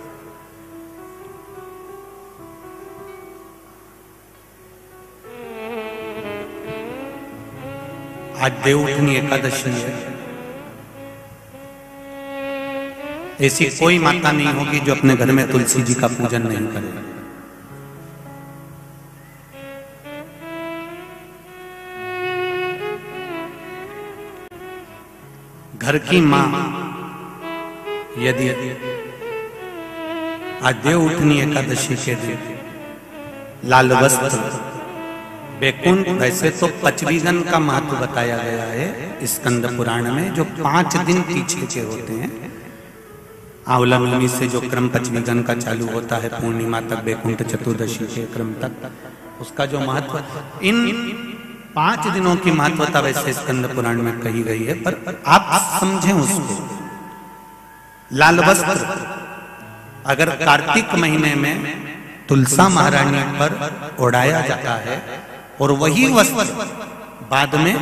आज देवउठनी एकादशी है। ऐसी कोई माता नहीं होगी जो अपने घर में तुलसी जी का पूजन नहीं करे। घर की मां यदि आज देवउठनी एकादशी के दिन लाल वस्त्र, बैकुंठ, वैसे तो पचवीगन का महत्व बताया गया है स्कंद पुराण में, जो 5 दिन पीछे के होते हैं। आंवला नवमी से जो क्रम पचवीगन का चालू होता है, पूर्णिमा तक, बैकुंठ चतुर्दशी के क्रम तक, उसका जो महत्व, इन 5 दिनों की महत्वता वैसे स्कंद पुराण में कही गई है, पर आप समझें उसको। लाल वस्त्र अगर कार्तिक महीने में तुलसा महारानी पर ओढ़ाया जाता है और वही वस्त्र बाद में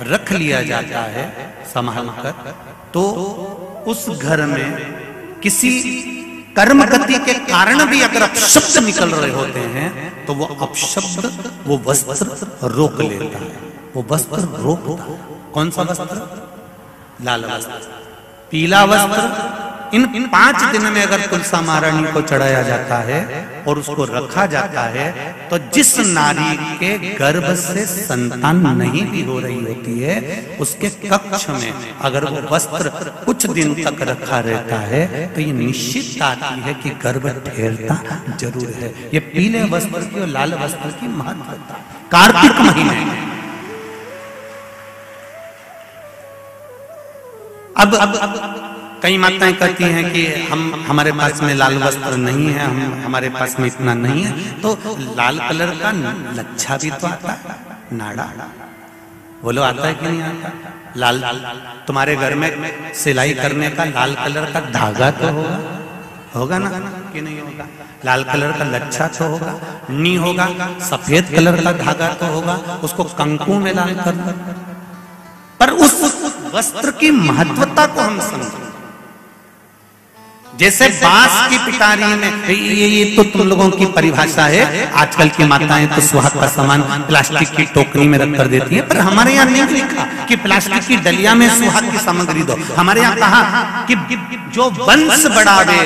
रख लिया जाता है संभाल कर, तो उस घर में किसी कर्म गति के कारण भी अगर अपशब्द निकल रहे होते हैं तो वो अपशब्द वो वस्त्र रोक लेता है, वो वस्त्र रोकता है। कौन सा वस्त्र? लाल वस्त्र। पीला वस्त्र इन 5 दिन में अगर तुलसा महारानी को चढ़ाया जाता है और उसको रखा जाता है, तो जिस नारी के गर्भ से संतान नहीं भी हो रही होती है, उसके कक्ष में अगर वो वस्त्र कुछ दिन तक रखा रहता है तो ये निश्चित आती है कि गर्भ ठहरता जरूर है। ये पीले वस्त्र की और लाल वस्त्र की महत्वता कार्तिक महीने में। अब कई माताएं कहती हैं कि हमारे पास में लाल वस्त्र नहीं है, हमारे पास में इतना नहीं है, तो लाल कलर का लच्छा भी तो आता है, नाड़ा, बोलो आता है कि नहीं आता? लाल, तुम्हारे घर में सिलाई करने का लाल कलर का धागा तो होगा ना कि नहीं होगा? लाल कलर का लच्छा तो होगा, नहीं होगा सफेद कलर का धागा तो होगा, उसको कंकु में लाल कर, पर उस वस्त्र की महत्वता को हम समझें। जैसे बांस की पिटारी में, ये तो तुम लोगों की परिभाषा है, आजकल की माताएं तो सुहाग का सामान प्लास्टिक की टोकरी में रख कर देती है, पर हमारे यहाँ नहीं लिखा कि प्लास्टिक की डलिया में सुहाग की सामग्री दो। हमारे यहाँ कहा कि जो वंश बढ़ावे,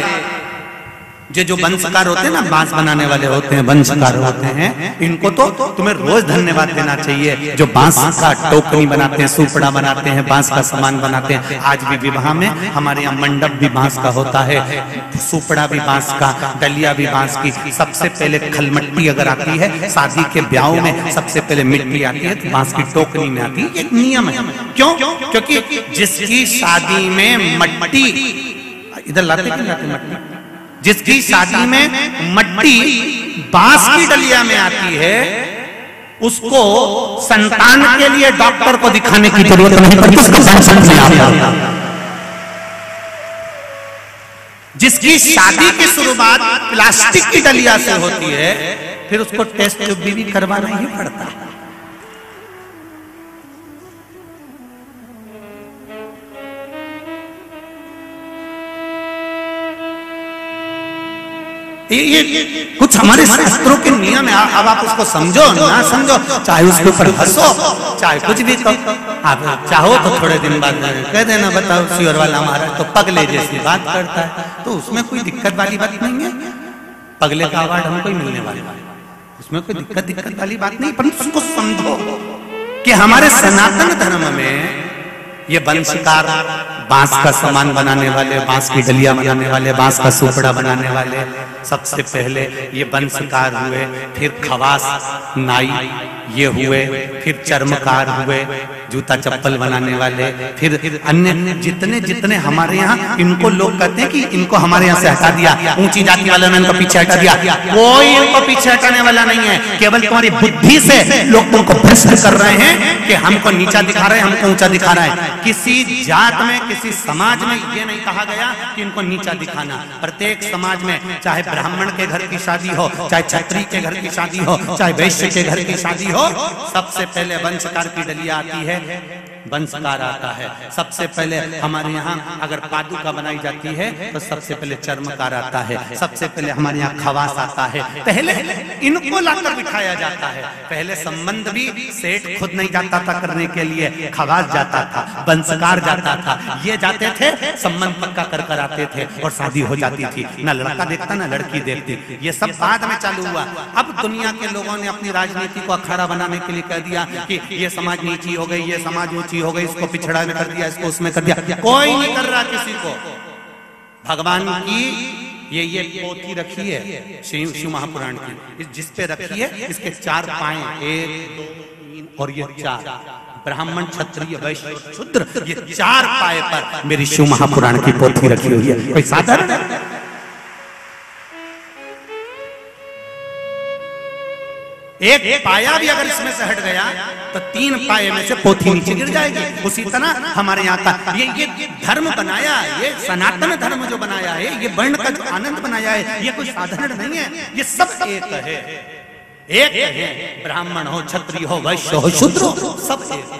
जो वंशकार होते हैं ना, बांस बनाने वाले होते हैं, वंशकार होते हैं, इनको तो तुम्हें रोज धन्यवाद देना चाहिए, जो बांस का टोकरी बनाते हैं, सुपड़ा बनाते हैं, बांस का सामान बनाते हैं। आज भी विवाह में हमारे यहाँ मंडप भी बांस का होता है, सुपड़ा भी बांस का, डलिया भी बांस की। सबसे पहले खलमट्टी अगर आती है, शादी के ब्याह में सबसे पहले मिट्टी आती है तो बांस की टोकरी में आती है, एक नियम है। क्यों? क्योंकि जिसकी शादी में मट्टी, इधर लाते मट्टी, जिसकी शादी में मट्टी बांस की डलिया में आती है, उसको संतान के लिए डॉक्टर को दिखाने की जरूरत नहीं पड़ती। जिसकी शादी की शुरुआत प्लास्टिक की डलिया से होती है, फिर उसको टेस्ट भी करवाना ही पड़ता है। ये कुछ हमारे शास्त्रों के नियम है। अब आप उसको समझो ना समझो, चाहे उसके ऊपर हंसो, चाहे कुछ भी कहो, आप चाहो तो थोड़े दिन बाद कह देना, बताओ शिवर वाला हमारा तो पगले जैसी बात करता है, तो उसमें कोई दिक्कत वाली बात नहीं है। पगले का अवार्ड हमको ही मिलने वाला है, उसमें कोई दिक्कत वाली बात नहीं। पर उसको समझो कि हमारे सनातन धर्म में ये वंशकार बांस का सामान बनाने वाले, बांस की डलिया बनाने वाले, बांस का सुपड़ा बनाने वाले सबसे पहले ये वंशकार हुए, फिर खवास नाई ये हुए, फिर चर्मकार हुए, जूता चप्पल बनाने वाले, फिर अन्य जितने जितने हमारे यहाँ, इनको लोग कहते हैं कि इनको हमारे यहाँ से हटा दिया, ऊंची जाति वालों ने इनको पीछे हटा दिया। कोई इनको पीछे हटाने वाला नहीं है, केवल तुम्हारी बुद्धि से लोग तुमको भ्रष्ट कर रहे हैं कि हमको नीचा दिखा रहे हैं, हमको ऊंचा दिखा रहा है। किसी जात में, किसी समाज में ये नहीं कहा गया कि इनको नीचा दिखाना। प्रत्येक समाज में, चाहे ब्राह्मण के घर की शादी हो, चाहे क्षत्रिय के घर की शादी हो, चाहे वैश्य के घर की शादी हो, सबसे पहले वंशकार की डलिया आती है, वंशकार आता है। सबसे पहले हमारे यहाँ अगर पादुका बनाई जाती है तो सबसे पहले चर्मकार आता है, सबसे पहले हमारे यहाँ खवास आता है। पहले इनको लाकर बिठाया जाता है। पहले संबंध भी सेठ खुद नहीं जाता था करने के लिए, खवास जाता था, वंशकार जाता था, ये जाते थे, संबंध पक्का कर कर आते थे और शादी हो जाती थी। ना लड़का देखता ना लड़की देखती। ये सब बाद में चालू हुआ। अब दुनिया के लोगों ने अपनी राजनीति को अखाड़ा बनाने के लिए कह दिया कि ये समाज नीची हो गई, ये समाज ऊंची हो गई, इसको पिछड़ा में कर दिया, इसको उसमें कर दिया। कोई नहीं कर रहा किसी को। भगवान की ये पोथी रखी है शिव महापुराण की, जिस पे रखी है, इसके 4 पाए, 1 2 3 और ये 4, ब्राह्मण क्षत्रिय वैश्य शूद्र, ये 4 पाए पर मेरी शिव महापुराण की पोथी रखी हुई है। कोई साधारण है? एक पाया भी अगर इसमें से हट गया तो 3 पाए में से पोथी नीचे गिर जाएगी। उसी तरह हमारे यहाँ का ये धर्म बनाया, ये सनातन धर्म जो बनाया है, ये वर्ण का जो आनंद बनाया है, ये कोई साधारण नहीं है। ये सब एक है, एक है। ब्राह्मण हो, क्षत्रिय हो, वैश्य हो, शूद्र हो, सब एक।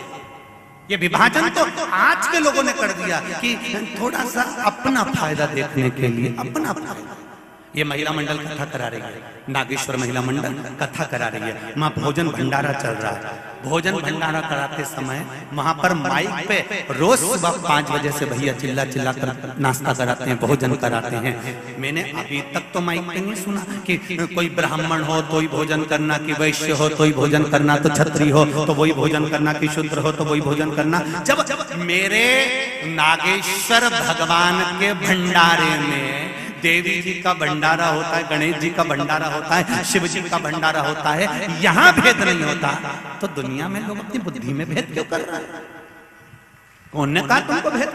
ये विभाजन तो आज के लोगों ने कर दिया कि थोड़ा सा अपना फायदा देखने के लिए, अपना फायदा। ये महिला मंडल कथा करा रही है, नागेश्वर महिला मंडल कथा करा रही है, वहाँ भोजन भंडारा चल रहा है। भोजन भंडारा कराते समय वहां पर माइक पे रोज सुबह 5 बजे से भैया चिल्ला चिल्ला कर नाश्ता कराते हैं, भोजन कराते हैं। मैंने अभी तक तो माइक पे नहीं सुना कि कोई ब्राह्मण हो तो ही भोजन करना, कि वैश्य हो तो ही भोजन करना, तो क्षत्रिय हो तो वही भोजन करना, कि शूद्र हो तो वही भोजन करना। जब मेरे नागेश्वर भगवान के भंडारे में देवी जी का भंडारा होता है, गणेश जी का भंडारा होता है, शिव जी का भंडारा होता है, यहाँ भेद नहीं होता, तो दुनिया में लोग अपनी बुद्धि में भेद क्यों कर रहे हैं? कौन ने कहा तुमको भेद?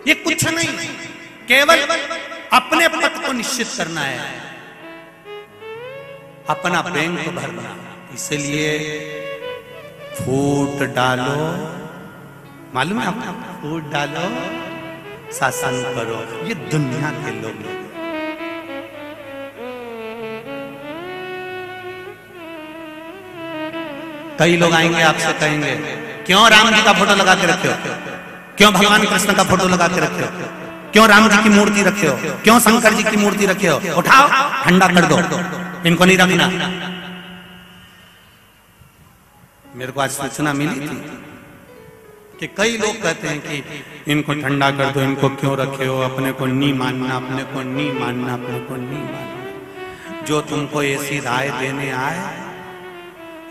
ये कुछ नहीं, केवल अपने पद को निश्चित करना है, अपना बैंक भरना। इसलिए फूट डालो, मालूम है आपको, फूट डालो, शासन करो। ये दुनिया के लोग हैं। कई लोग आएंगे आपसे कहेंगे, क्यों राम जी का फोटो लगा के रखे हो, क्यों भगवान कृष्ण का फोटो लगा के रखे हो, क्यों राम जी की मूर्ति रखे हो, क्यों शंकर जी की मूर्ति रखे हो, उठाओ ठंडा कर दो, इनको नहीं रखना। मेरे को आज सूचना मिली थी कि कई लोग कहते हैं कि इनको ठंडा कर दो, इनको क्यों रखे हो, अपने को नहीं मानना, अपने को नहीं मानना, अपने को नहीं मानना। जो तुमको ऐसी राय देने आए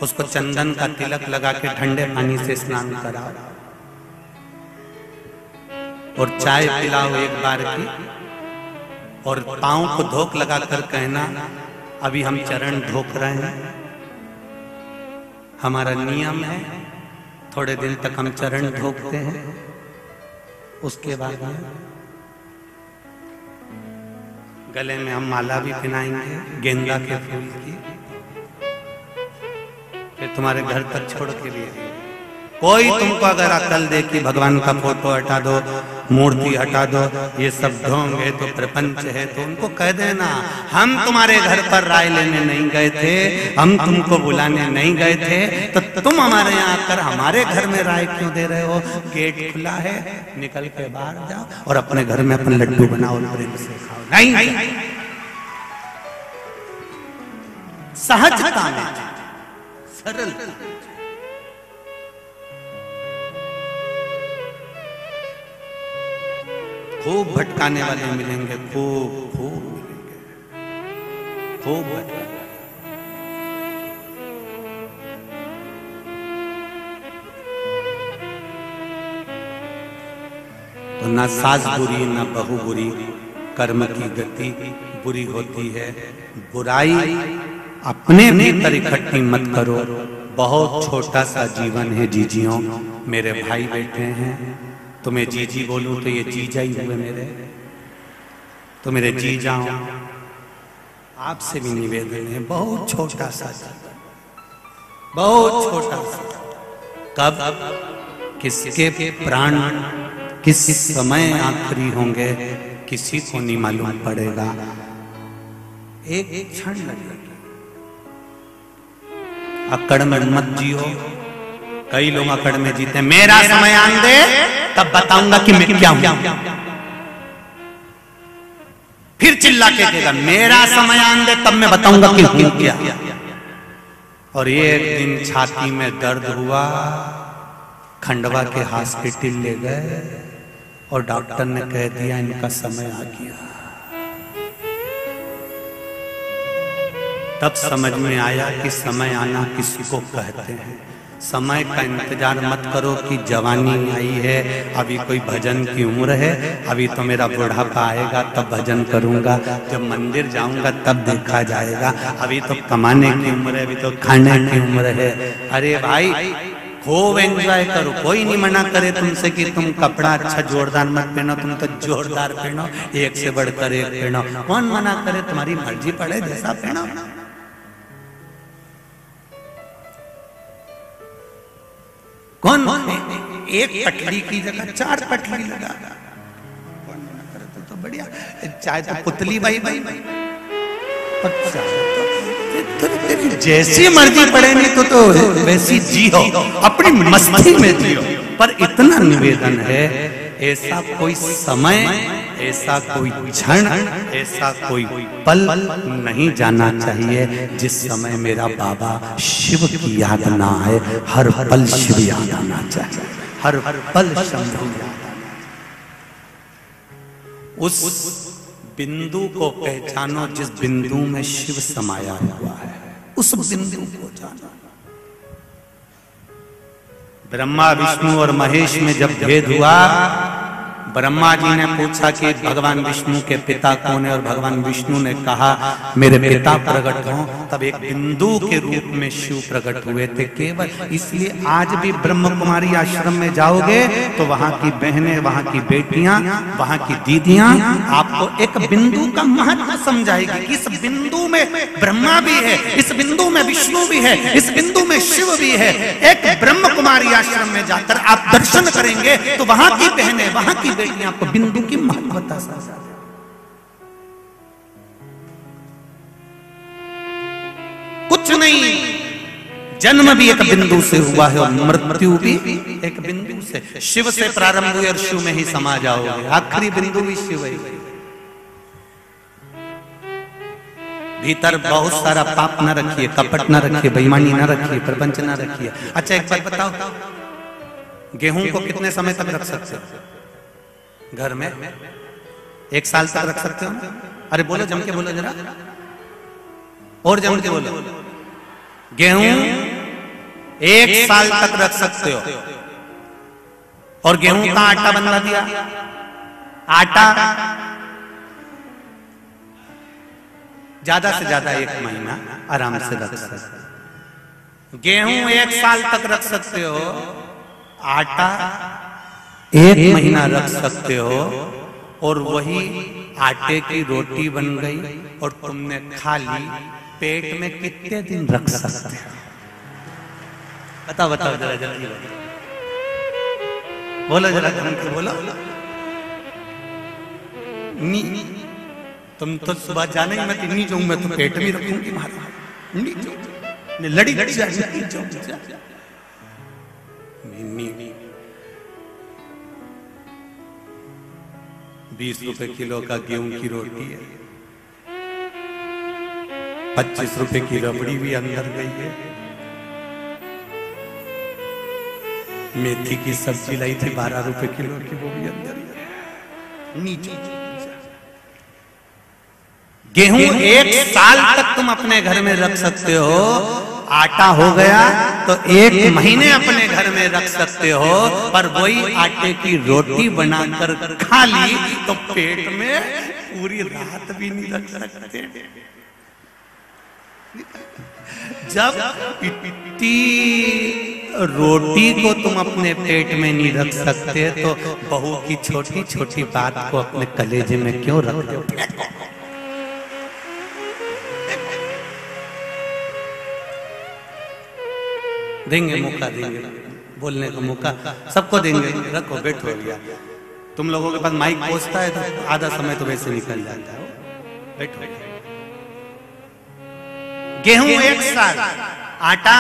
उसको चंदन का तिलक लगा के ठंडे पानी से स्नान कराओ और चाय पिलाओ एक बार की, और पांव को धोक लगा कर कहना अभी हम चरण धोक रहे हैं, हमारा नियम है, थोड़े दिन तक हम चरण धोकते हैं, उसके बाद में गले में हम माला भी पहनाएंगे गेंदा के फूल की, फिर तुम्हारे घर तक छोड़ के लिए। कोई तुमको अगर अकल दे कि भगवान का फोटो हटा दो, मूर्ति हटा दो, ये सब ढोंग है, तो प्रपंच है, तो उनको कह देना हम तुम्हारे घर पर राय लेने नहीं गए थे, हम तुमको बुलाने नहीं गए थे, तो तुम हमारे यहाँ आकर हमारे घर में राय क्यों दे रहे हो? गेट खुला है, निकल के बाहर जाओ और अपने घर में अपने लड्डू बनाओ, प्रेम से खाओ। नहीं, सहजता में, सरल। खूब भटकाने वाले मिलेंगे, खूब मिलेंगे, खूब भटकाने। ना सास बुरी ना बहू बुरी, कर्म की गति बुरी होती है। बुराई अपने भीतर इकट्ठी मत करो। बहुत छोटा सा जीवन है जीजियों, मेरे भाई बैठे हैं, तुम्हें जीजी बोलूं तो ये जीजा ही हुए मेरे, तो मेरे जी जाओ। आपसे भी निवेदन है, बहुत छोटा सा जीवन, बहुत छोटा सा। कब किसके प्राण किस समय आखिरी होंगे किसी को नहीं मालूम पड़ेगा। एक क्षण लगेगा। अकड़ में मत जियो। कई लोग अकड़ में जीते, मेरा समय आन दे तब बताऊंगा कि मैं क्या हूं। फिर चिल्ला के कहेगा मेरा समय आन दे तब मैं बताऊंगा कि हूं क्या। और एक दिन छाती में दर्द हुआ, खंडवा के हॉस्पिटल ले गए और डॉक्टर ने कह दिया इनका समय आ गया। तब समझ में आया कि समय आना किसको कहते हैं। समय का इंतजार मत करो कि जवानी आई है, अभी कोई भजन की उम्र है, अभी तो मेरा बुढ़ापा आएगा तब भजन करूंगा, जब मंदिर जाऊंगा तब देखा जाएगा, अभी तो कमाने की उम्र है, अभी तो खाने की उम्र है। अरे भाई खूब एंजॉय करो, कोई नहीं मना करे तुमसे कि तुम कपड़ा अच्छा जोरदार मत पहनो, तुम तो जोरदार पहनो, एक से बढ़कर एक पहनो। कौन मना करे, तुम्हारी मर्जी पड़े जैसा पहनो। कौन एक पटली की जगह 4 पटली लगा, कौन मना करे तो बढ़िया। चाहे तो पुतली भाई भाई तेरी जैसी मर्जी पड़े नहीं तो वैसी जियो, अपनी मस्ती में जियो। पर इतना निवेदन है, ऐसा कोई समय, ऐसा कोई क्षण, ऐसा कोई पल नहीं जाना चाहिए जिस समय मेरा बाबा शिव की याद ना आए। हर पल शिव याद आना चाहिए, हर पल शंभु याद आना। उस बिंदु को पहचानो जिस बिंदु में शिव समाया हुआ है, उस बिंदु को जानो। ब्रह्मा विष्णु और महेश में जब भेद हुआ, ब्रह्मा जी ने पूछा कि भगवान विष्णु के पिता कौन है, और भगवान विष्णु ने कहा मेरे पिता प्रकट हों। तब एक बिंदु के रूप में शिव प्रकट हुए थे केवल। इसलिए आज भी ब्रह्म कुमारी आश्रम में जाओगे तो वहां की बहनें, वहां की बेटियां, वहां की दीदियां आपको एक बिंदु का महत्व समझाएगी कि इस बिंदु में ब्रह्मा भी है, इस बिंदु में विष्णु भी है, इस बिंदु में शिव भी है। एक ब्रह्म कुमारी आश्रम में जाकर आप दर्शन करेंगे तो वहां की बहनें, वहां की बेटियां आपको बिंदु की महत्वता समझा। कुछ नहीं, जन्म भी एक बिंदु से हुआ है और मृत्यु भी एक बिंदु से। शिव से प्रारंभ हुई और शिव में ही समा जाओगे, आखिरी बिंदु भी शिव है। भीतर बहुत सारा पाप न रखिए, कपट न रखिए, बेईमानी न रखिए, प्रपंच न रखिए। अच्छा एक बात बताओ, गेहूं को कितने समय तक रख सकते हो घर में? 1 साल तक रख सकते हो? अरे बोलो, जम के बोलो जरा, और जम के बोलो। गेहूं 1 साल तक रख सकते हो। और गेहूं का आटा बनवा दिया, आटा ज्यादा से ज्यादा 1 महीना आराम से रख सकते। गेहूं 1 साल तक रख सकते हो, आटा 1 महीना रख सकते हो। और वही आटे की रोटी बन गई और तुमने खा ली, पेट में कितने दिन रख सकते हो? बताओ बताओ जरा जल्दी बोलो, जरा जल्दी बोलो। नी तुम तो सुबह जाने ही मत, नहीं जाऊं मैं तो पेट में रखूंगी, लड़ी लड़ी जाए। 20 रुपए किलो का गेहूं की रोटी है, 25 रुपए की रबड़ी भी अंदर गई है, मेथी की सब्जी लाई थी 12 रुपए किलो की, वो भी अंदर है। नीचे गेहूं 1 साल तक तुम अपने घर में रख सकते हो। आटा हो गया तो 1 महीने अपने घर में रख सकते हो, पर वही आटे की रोटी बनाकर खा ली तो पेट में पूरी रात भी नहीं रख सकते। जब इतनी रोटी को तुम अपने पेट में नहीं रख सकते तो बहू की छोटी छोटी बात को अपने कलेजे में क्यों रख दो? देंगे मौका, देंगे बोलने का मौका सबको देंगे। रखो, बैठो भैया। तुम लोगों के पास माइक पहुंचता है तो आधा समय तो वैसे निकल जाता है। बैठो। गेहूं 1 साल, आटा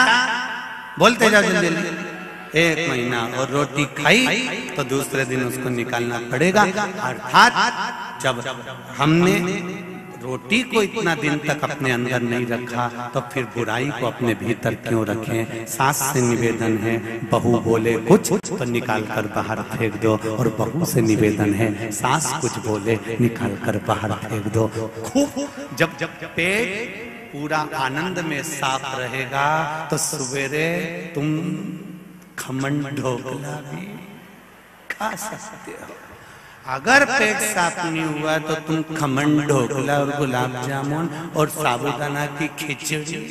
बोलते जाओ जल्दी जल्दी 1 महीना, और रोटी खाई तो दूसरे दिन उसको निकालना पड़ेगा। अर्थात जब हमने रोटी को इतना दिन तक अपने अंदर नहीं रखा तो फिर बुराई को अपने भीतर क्यों रखें? सास से निवेदन है, बहू बोले कुछ तो निकाल कर बाहर फेंक दो, और बहू से निवेदन है, सास कुछ बोले निकाल कर बाहर फेंक दो। खूब जब पेट पूरा आनंद में साफ रहेगा तो सवेरे तुम खमन ढोकला भी खा सकते हो। अगर पेट साफ नहीं हुआ तो तुम खमन ढोकला और गुलाब जामुन और साबूदाना की खिचड़ी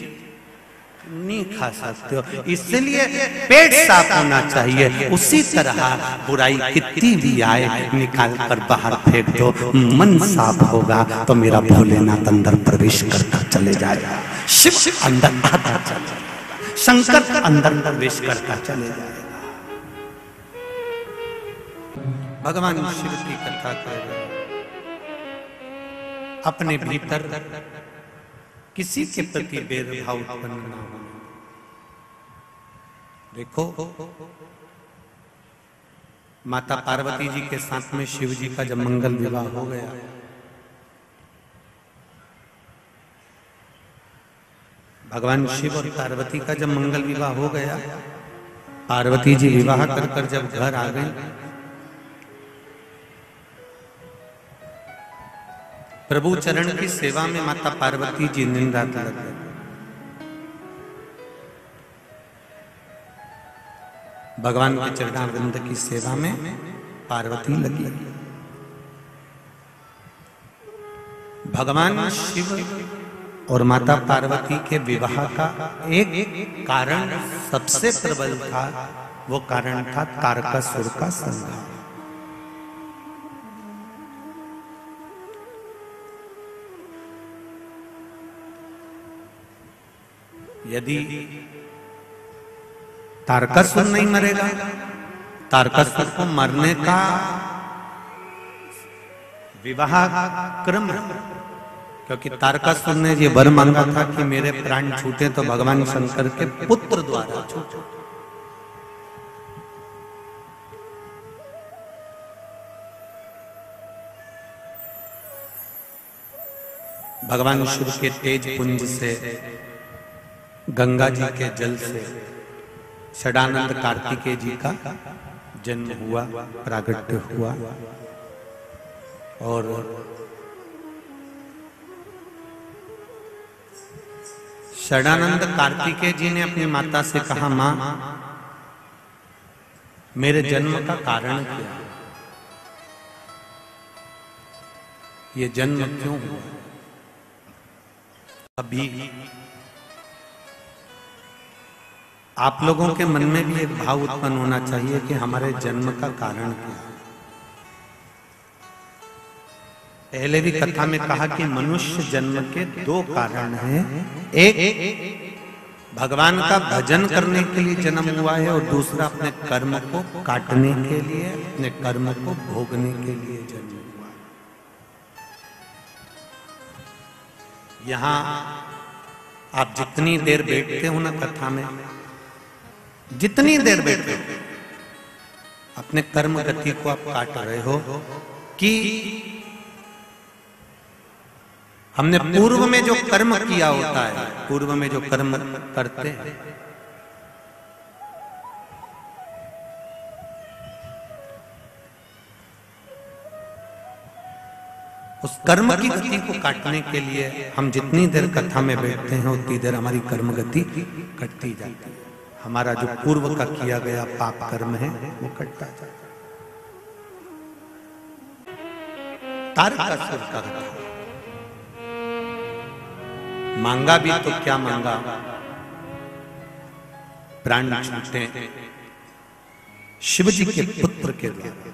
नहीं खा सकते हो। इसलिए पेट साफ होना चाहिए। उसी तरह बुराई कितनी भी आए निकाल कर बाहर फेंक दो। मन साफ होगा तो मेरा भोलेनाथ अंदर प्रवेश करता चले जाएगा, शिव अंदर आता चले जाएगा, शंकर अंदर प्रवेश करता चले जाएगा। भगवान शिव की कथा कर रहे, अपने भीतर किसी के प्रति भेदभाव उत्पन्न न हो। देखो, माता पार्वती जी के साथ में शिव जी का जब मंगल विवाह हो गया, भगवान शिव और पार्वती का जब मंगल विवाह हो गया, पार्वती जी विवाह कर कर जब घर आ गई, प्रभु चरण की सेवा में माता पार्वती जी दिन रात लग गए। भगवान के चरणारविंद की सेवा में पार्वती लगी। भगवान शिव और माता पार्वती के विवाह का एक कारण सबसे प्रबल था, वो कारण था तारकासुर का संहार। यदि तारकासुर नहीं मरेगा, तारकासुर को मरने का विवाह क्रम, क्योंकि तारकासुर ने ये वर मांगा था कि मेरे प्राण छूटे तो भगवान शंकर के पुत्र द्वारा छूटे। भगवान शिव के तेज पुंज से, गंगा जी के जल से षडानंद कार्तिकेय जी का जन्म हुआ, प्रागट्य हुआ। और षडानंद कार्तिकेय जी ने अपनी माता से कहा, मां, मेरे जन्म का कारण क्या है? ये जन्म क्यों हुआ? अभी आप लोगों के मन में भी एक भाव उत्पन्न होना चाहिए कि हमारे जन्म का कारण क्या है। पहले भी कथा में कहा कि मनुष्य जन्म के 2 कारण हैं। एक भगवान का भजन करने के लिए जन्म हुआ है, और दूसरा अपने कर्म को काटने के लिए, अपने कर्म को भोगने के लिए जन्म हुआ। यहां आप जितनी देर बैठते हो ना कथा में, जितनी देर बैठे अपने कर्म गति को आप काट रहे हो कि हमने पूर्व में जो कर्म किया होता है, पूर्व में जो कर्म करते हैं, उस कर्म की गति को काटने के लिए हम जितनी देर कथा में बैठते हैं उतनी देर हमारी कर्म गति कटती जाती है। हमारा जो पूर्व का किया गया पाप कर्म है वो कटता जाता है। तारकासुर का कथा, मांगा भी तो क्या मांगा, प्राण छूटे शिव जी के पुत्र के द्वारा।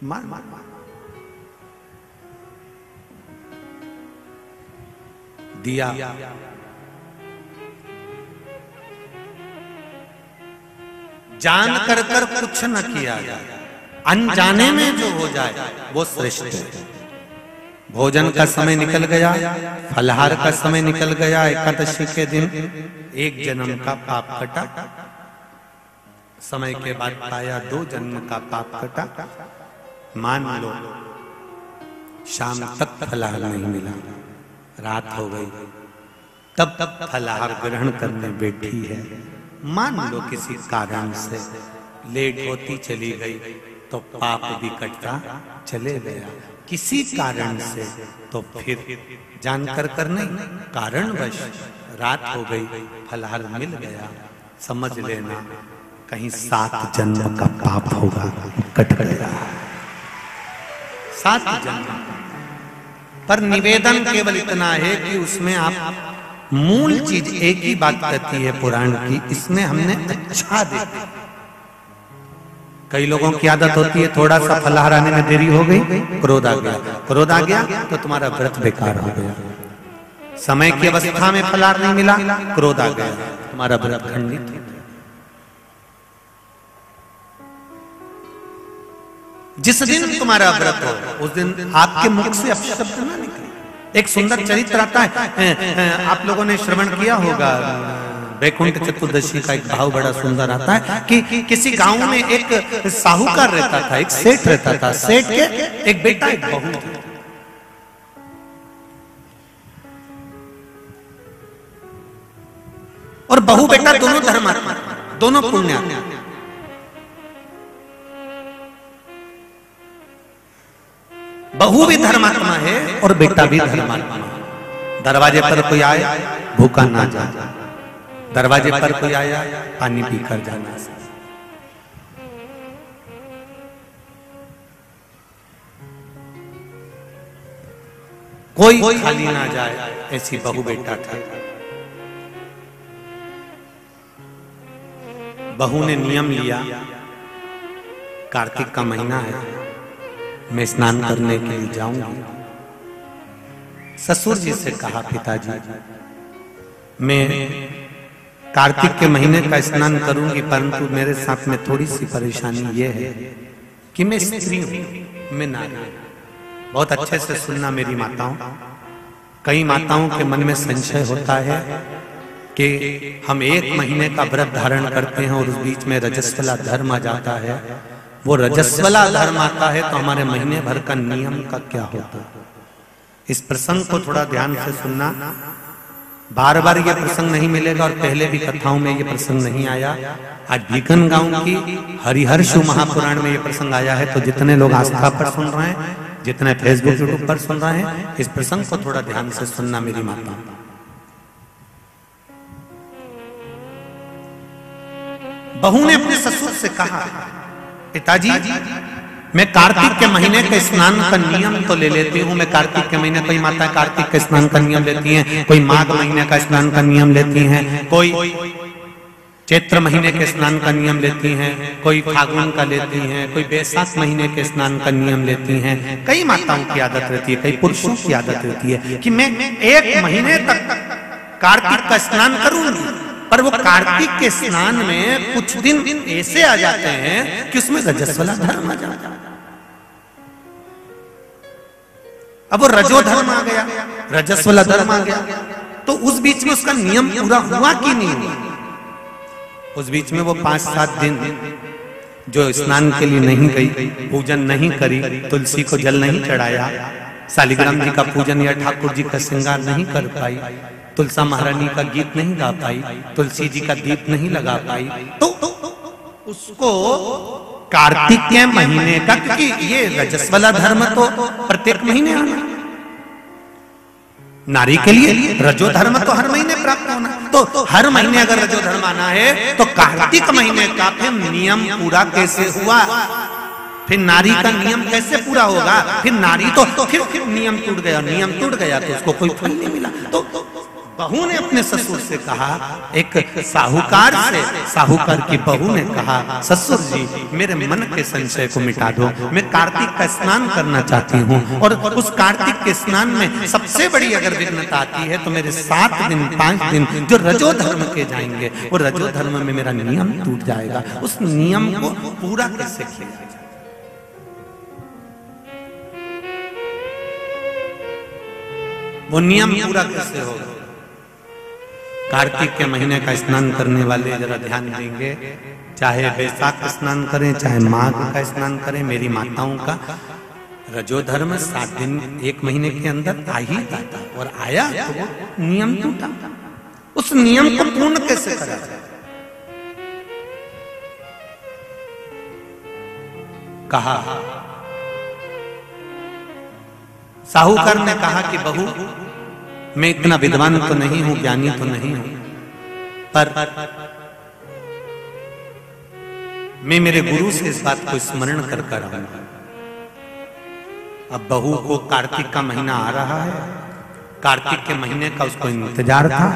मार दिया, जान कर कुछ न किया जाए, अनजाने में जो हो जाए वो श्रेष्ठ है। भोजन का समय निकल गया, फलहार का समय निकल गया, एकादशी के दिन एक जन्म का पाप कटा, समय के बाद पाया 2 जन्म का पाप कटा। मान लो शाम तक फलहार नहीं मिला, रात हो गई, तब फलहार ग्रहण करने बैठी है। मान लो किसी कारण से लेट होती चली गई तो पाप भी कटता चले गया, किसी कारण से तो फिर जानकर कर नहीं, कारणवश रात हो गई, फलहार मिल गया, समझ लेना कहीं 7 जन्म का पाप होगा, कट गया 7 जन्म। पर निवेदन केवल इतना है कि उसमें आप मूल चीज एक ही बात कहती है पुराण की, इसमें हमने अच्छा देखा। कई लोगों की आदत होती है थोड़ा सा फलहार आने में देरी हो गई, क्रोध आ गया, क्रोध आ गया तो तुम्हारा व्रत बेकार हो गया। समय की अवस्था में फलहार नहीं मिला, क्रोध आ गया, तुम्हारा व्रत खंडित हो गया। जिस दिन तुम्हारा व्रत हो उस दिन आपके मुख से अपशब्द ना निकले। एक सुंदर चरित्र आता है, आप लोगों ने श्रवण किया होगा, वैकुंठ चतुर्दशी का एक भाव बड़ा सुंदर आता है कि किसी गांव में एक साहूकार रहता था, एक सेठ रहता था, सेठ के एक बेटा एक बहू थी। और बहू बेटा दोनों धर्मात्मा, दोनों पुण्यात्मा। बहू भी धर्मात्मा है और बेटा भी धर्मात्मा है। दरवाजे पर कोई आए भूखा ना जाए, दरवाजे पर कोई आया पानी पीकर जाना। कोई खाली ना जाए, ऐसी बहू बेटा था। बहू ने नियम लिया, कार्तिक का महीना है, मैं स्नान करने के लिए जाऊंगी। ससुर जी से कहा, पिताजी मैं कार्तिक के महीने का स्नान करूंगी, परंतु मेरे साथ में थोड़ी सी परेशानी ये है कि मैं स्त्री हूं, मैं नारी। बहुत अच्छे से सुनना मेरी माताओं, कई माताओं के मन में संशय होता है कि हम 1 महीने का व्रत धारण करते हैं और उस बीच में रजस्वला धर्म आ जाता है। वो रजस्वला धर्म आता है तो हमारे महीने भर का नियम का क्या होता है। इस प्रसंग को थोड़ा ध्यान से सुनना, बार बार ये प्रसंग नहीं मिलेगा और पहले भी कथाओं में ये प्रसंग नहीं आया। आज भीकन गांव की हरिहर शिव महापुराण में ये प्रसंग आया है। तो जितने लोग आस्था पर सुन रहे हैं, जितने फेसबुक यूट्यूब पर सुन रहे हैं, इस प्रसंग को थोड़ा ध्यान से सुनना मेरी माता। बहू ने अपने ससुर से कहा, पिताजी मैं कार्तिक के महीने के स्नान का नियम तो ले लेती हूँ। मैं कार्तिक के महीने, कोई माता कार्तिक के स्नान का नियम लेती हैं, कोई माघ महीने का स्नान का नियम लेती हैं, कोई चैत्र महीने के स्नान का नियम लेती हैं, कोई फागुन का लेती हैं, कोई बैसाख महीने के स्नान का नियम लेती हैं। कई माताओं की आदत रहती है, कई पुरुषों की आदत रहती है कि मैं 1 महीने तक कार्तिक का स्नान करूंगी। पर वो कार्तिक के स्नान में कुछ दिन ऐसे आ जाते हैं कि उसमें रजस्वला धर्म आ जाता है। अब वो रजो धर्म आ गया, रजस्वला धर्म आ गया, तो उस बीच में उसका नियम पूरा हुआ कि नहीं हुआ। उस बीच में वो 5-7 दिन जो स्नान के लिए नहीं गई, पूजन नहीं करी, तुलसी को जल नहीं चढ़ाया, शालिग्राम जी का पूजन या ठाकुर जी का श्रृंगार नहीं कर पाई, तुलसा महारानी का गीत नहीं गा पाई, तुलसी जी का दीप नहीं लगा पाई, तो उसको कार्तिक के महीने का, क्योंकि ये रजस वाला धर्म तो प्रत्येक महीने आना, नारी के लिए रजो धर्म तो हर महीने प्राप्त होना, तो हर महीने अगर रजो धर्म आना है तो कार्तिक महीने का फिर नियम पूरा कैसे हुआ? फिर नारी का नियम कैसे पूरा होगा? फिर नारी तो फिर नियम टूट गया, नियम टूट गया तो उसको कोई फल नहीं मिला। तो बहू ने अपने ससुर से कहा, एक साहूकार से, साहूकार की बहू ने कहा, ससुर जी मेरे मन के संशय को मिटा दो, मैं कार्तिक का स्नान करना चाहती हूँ, और उस कार्तिक के स्नान में सबसे बड़ी अगर विघ्नता आती है तो मेरे 7 दिन 5 दिन जो रजो धर्म के जाएंगे, वो रजो धर्म में मेरा नियम टूट जाएगा, उस नियम को पूरा कैसे किया जाए? वो नियम पूरा कैसे होगा? कार्तिक के महीने का स्नान करने वाले जरा ध्यान देंगे, चाहे बैसाख का स्नान करें, चाहे माघ का स्नान करें, मेरी माताओं का रजो धर्म 7 दिन 1 महीने के अंदर आ ही जाता, और आया तो वो नियम टूटा। उस नियम को पूर्ण कैसे करा जाए? कहा, साहूकार ने कहा कि बहू मैं इतना विद्वान तो नहीं हूं, ज्ञानी तो नहीं हूं, पर मैं मेरे गुरु से इस बात को स्मरण कर आऊंगा। अब बहू को कार्तिक का महीना आ रहा है, कार्तिक के महीने का उसको इंतजार था,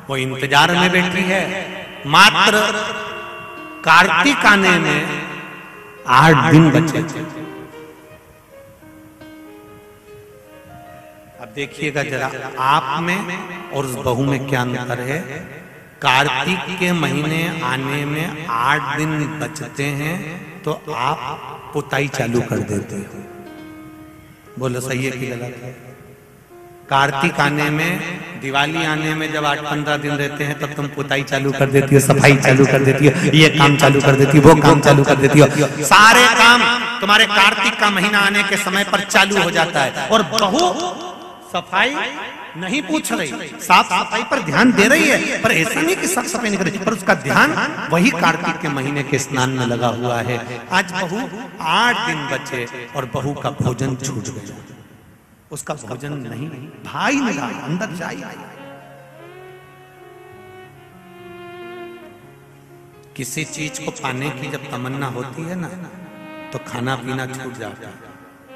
वो इंतजार में बैठी है। मात्र कार्तिक आने में 8 दिन बचे। देखिएगा जरा आप में और उस बहू में क्या अंतर है। कार्तिक के महीने आने में 8 दिन बचते हैं तो आप पुताई चालू कर देते हो। बोलो सही है कि गलत है? कार्तिक आने में, दिवाली आने में जब 8-15 दिन रहते हैं तब तुम पुताई चालू कर देती हो, सफाई चालू कर देती हो, ये काम चालू कर देती हो, वो काम चालू कर देती हो। सारे काम तुम्हारे कार्तिक का महीना आने के समय पर चालू हो जाता है। और बहू सफाई नहीं पूछ रही, साफ सफाई पर ध्यान दे रही है, पर ऐसा नहीं कि साफ सफाई नहीं कर रही, पर उसका ध्यान वही कार्तिक के महीने के स्नान में लगा हुआ है। आज बहू 8 दिन बचे और बहू का भोजन छूट गया, उसका भोजन नहीं, भाई ने कहा अंदर जाइए। किसी चीज को पाने की जब तमन्ना होती है ना तो खाना पीना छूट जाता है।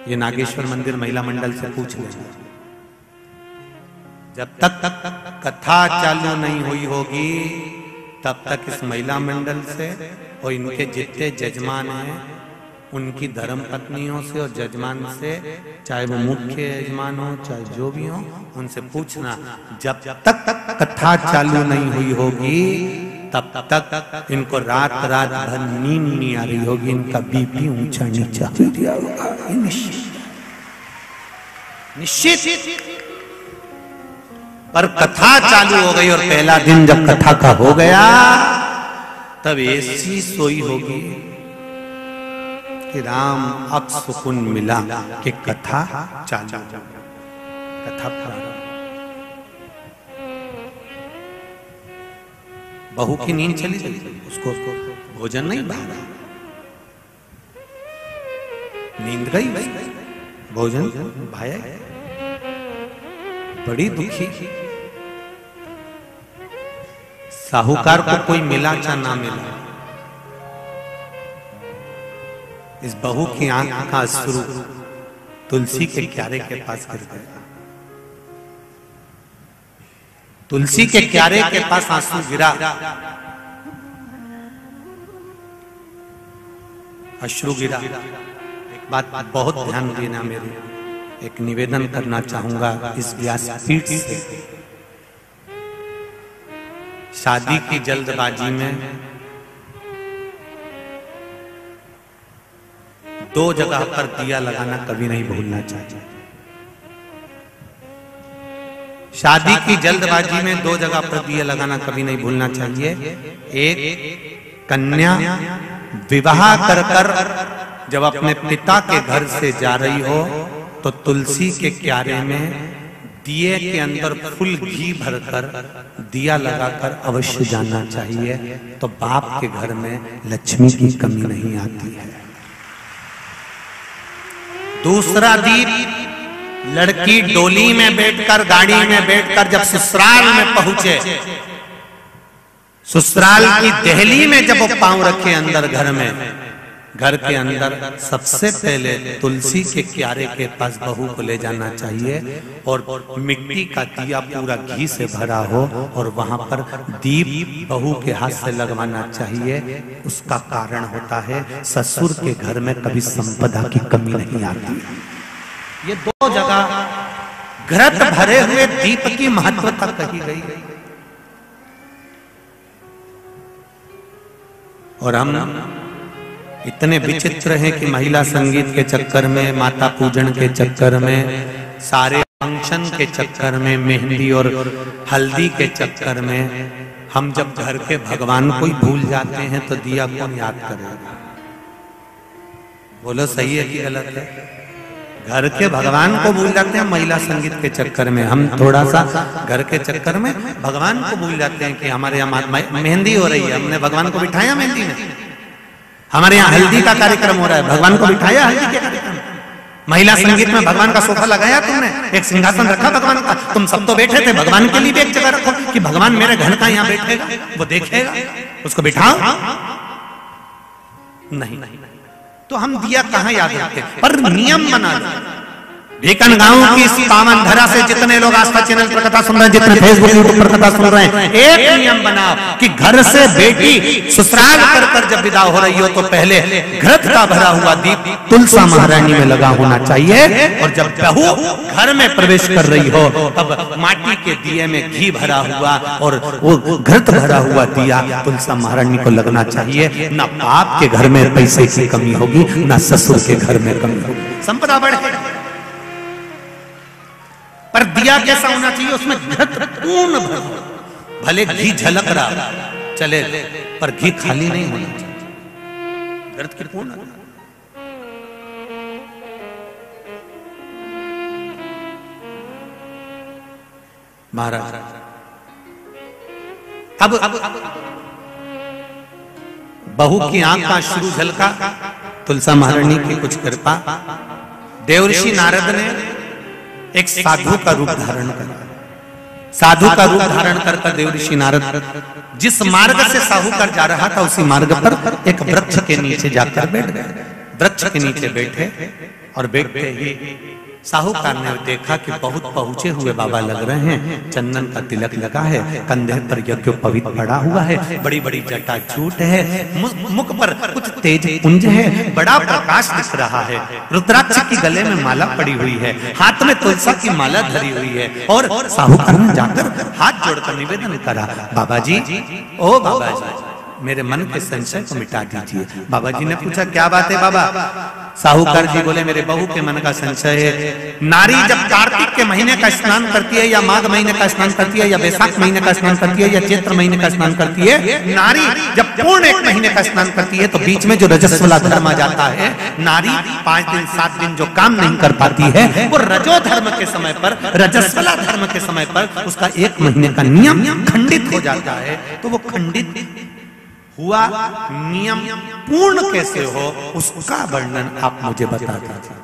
ये नागेश्वर मंदिर महिला मंडल से पूछ लेना, जब तक कथा चालू नहीं हुई होगी तब तक इस महिला मंडल से और इनके जितने जजमान हैं उनकी धर्म पत्नियों से और जजमान से, चाहे वो मुख्य यजमान हो चाहे जो भी हो, उनसे पूछना, जब तक कथा चालू नहीं हुई होगी तब तक इनको रात रात भर नींद नहीं आ रही होगी, इनका बीपी ऊंचा नीचा हो गया होगा, निश्चित। पर कथा चालू हो गई और पहला दिन जब कथा का हो गया तब ऐसी सोई होगी कि राम अब सुकून मिला कि कथा चालू, कथा प्रारंभ। बहू की नींद चली गई, उसको भोजन नहीं भाया, नींद गई, भोजन भाया, बड़ी दुखी। साहूकार को कोई मिला चाहे ना मिला, इस बहू की आंख का अश्रु तुलसी के क्यारे के पास गिर गया। तुलसी के क्यारे के पास आंसू गिरा, अश्रु गिरा। एक बात बहुत ध्यान देना, मेरी एक निवेदन करना चाहूंगा इस व्यासपीठ से। शादी की जल्दबाजी में 2 जगह पर दिया लगाना कभी नहीं भूलना चाहिए। शादी की जल्दबाजी में 2 जगह पर दिया लगाना कभी नहीं भूलना चाहिए। एक, कन्या विवाह कर कर जब अपने पिता के घर से जा रही हो तो तुलसी के क्यारे में दिए के अंदर फुल घी भरकर दिया लगाकर अवश्य जाना चाहिए, तो बाप के घर में लक्ष्मी की कमी नहीं आती है। दूसरा दीप, लड़की डोली में बैठकर, गाड़ी में बैठकर जब ससुराल में पहुंचे, ससुराल की दहली में जब वो पांव रखे अंदर घर में, घर के अंदर सबसे पहले तुलसी के क्यारे के पास बहू को ले जाना चाहिए और मिट्टी का दिया पूरा घी से भरा हो और वहां पर दीप बहू के हाथ से लगवाना चाहिए। उसका कारण होता है ससुर के घर में कभी संपदा की कमी नहीं आती। ये दो जगह घृत भरे हुए दीप की महत्वता कही गई। और हम इतने विचित्र हैं कि महिला संगीत के चक्कर में, माता पूजन के चक्कर में, सारे फंक्शन के चक्कर में, मेहंदी और हल्दी के चक्कर में हम जब घर के भगवान को ही भूल जाते हैं तो दिया कौन याद करेगा? बोलो सही है कि गलत है? घर के भगवान को भूल जाते हैं महिला संगीत के चक्कर में। हम थोड़ा सा घर के चक्कर में भगवान को भूल जाते हैं कि हमारे यहाँ मेहंदी हो रही है, हमने भगवान को बिठाया मेहंदी में। हमारे यहाँ हल्दी का कार्यक्रम हो रहा है, भगवान को बिठाया हल्दी के कार्यक्रम। महिला संगीत में भगवान का सोफा लगाया तुमने, एक सिंहासन रखा भगवान का, तुम सब तो बैठे थे, भगवान के लिए भी एक जगह रखो कि भगवान मेरे घर का यहाँ बैठेगा, वो देखेगा, उसको बिठाओ। नहीं, तो हम दिया कहाँ याद रखते, पर नियम बना दो। भिकन गांव की इस पावन धरा से जितने लोग आस्था चैनल पर कथा सुन रहे हैं, जितने फेसबुक यूट्यूब पर कथा सुन रहे हैं, एक नियम बनाओ कि घर से बेटी ससुराल कर जब विदा हो रही हो तो पहले घृत का भरा हुआ दीप तुलसा महारानी में लगा होना चाहिए, और जब बहू घर में प्रवेश कर रही हो तब माटी के दिए में घी भरा हुआ और वो घृत भरा हुआ दिया तुलसा महारानी को लगना चाहिए। ना बाप के घर में पैसे की कमी होगी, ना ससुर के घर में कमी होगी, संपदा बढ़ेगी। पर दिया कैसा होना चाहिए? उसमें घृत पूर्ण भर, भले घी झलक रहा चले पर घी खाली नहीं होना चाहिए, घृत की पूर्ण। महाराज अब बहू की आंख का शुरू झलका, तुलसा महारानी की कुछ कृपा, देवर्षि नारद ने एक साधु का रूप धारण कर, साधु का रूप धारण कर देवर्षि नारद जिस मार्ग से साहूकार जा रहा था उसी मार्ग पर एक वृक्ष के नीचे जाकर बैठ गए। वृक्ष के नीचे बैठे और बैठते ही साहूकार ने देखा कि बहुत पहुंचे हुए बाबा लग रहे हैं, चंदन का तिलक लगा है, कंधे पर यज्ञोपवीत पड़ा हुआ है, बड़ी बड़ी जटा झूठ है, मुख पर कुछ तेज पुंज है, बड़ा प्रकाश दिख रहा है, रुद्राक्ष की गले में माला पड़ी हुई है, हाथ में तुलसी की माला धरी हुई है। और साहूकार ने जाकर हाथ जोड़कर निवेदन करा, बाबा जी, ओ बाबा जी, मेरे मन के संशय को मिटा दीजिए। बाबा जी ने पूछा क्या बात है बाबा? साहूकार जी बोले मेरे बहू के मन का संशय है, नारी जब कार्तिक के महीने का स्नान करती है या माघ महीने का स्नान करती है या वैशाख महीने का स्नान करती है या चैत्र महीने का स्नान करती है, नारी जब पूर्ण एक महीने का स्नान करती है तो बीच में जो रजस्वला धर्म आ जाता है, नारी 5 दिन 7 दिन जो काम नहीं कर पाती है वो रजो धर्म के समय पर, रजस्वला धर्म के समय पर उसका 1 महीने का नियम खंडित हो जाता है। तो वो खंडित हुआ नियम पूर्ण कैसे हो उसका वर्णन आप मुझे बता दीजिए।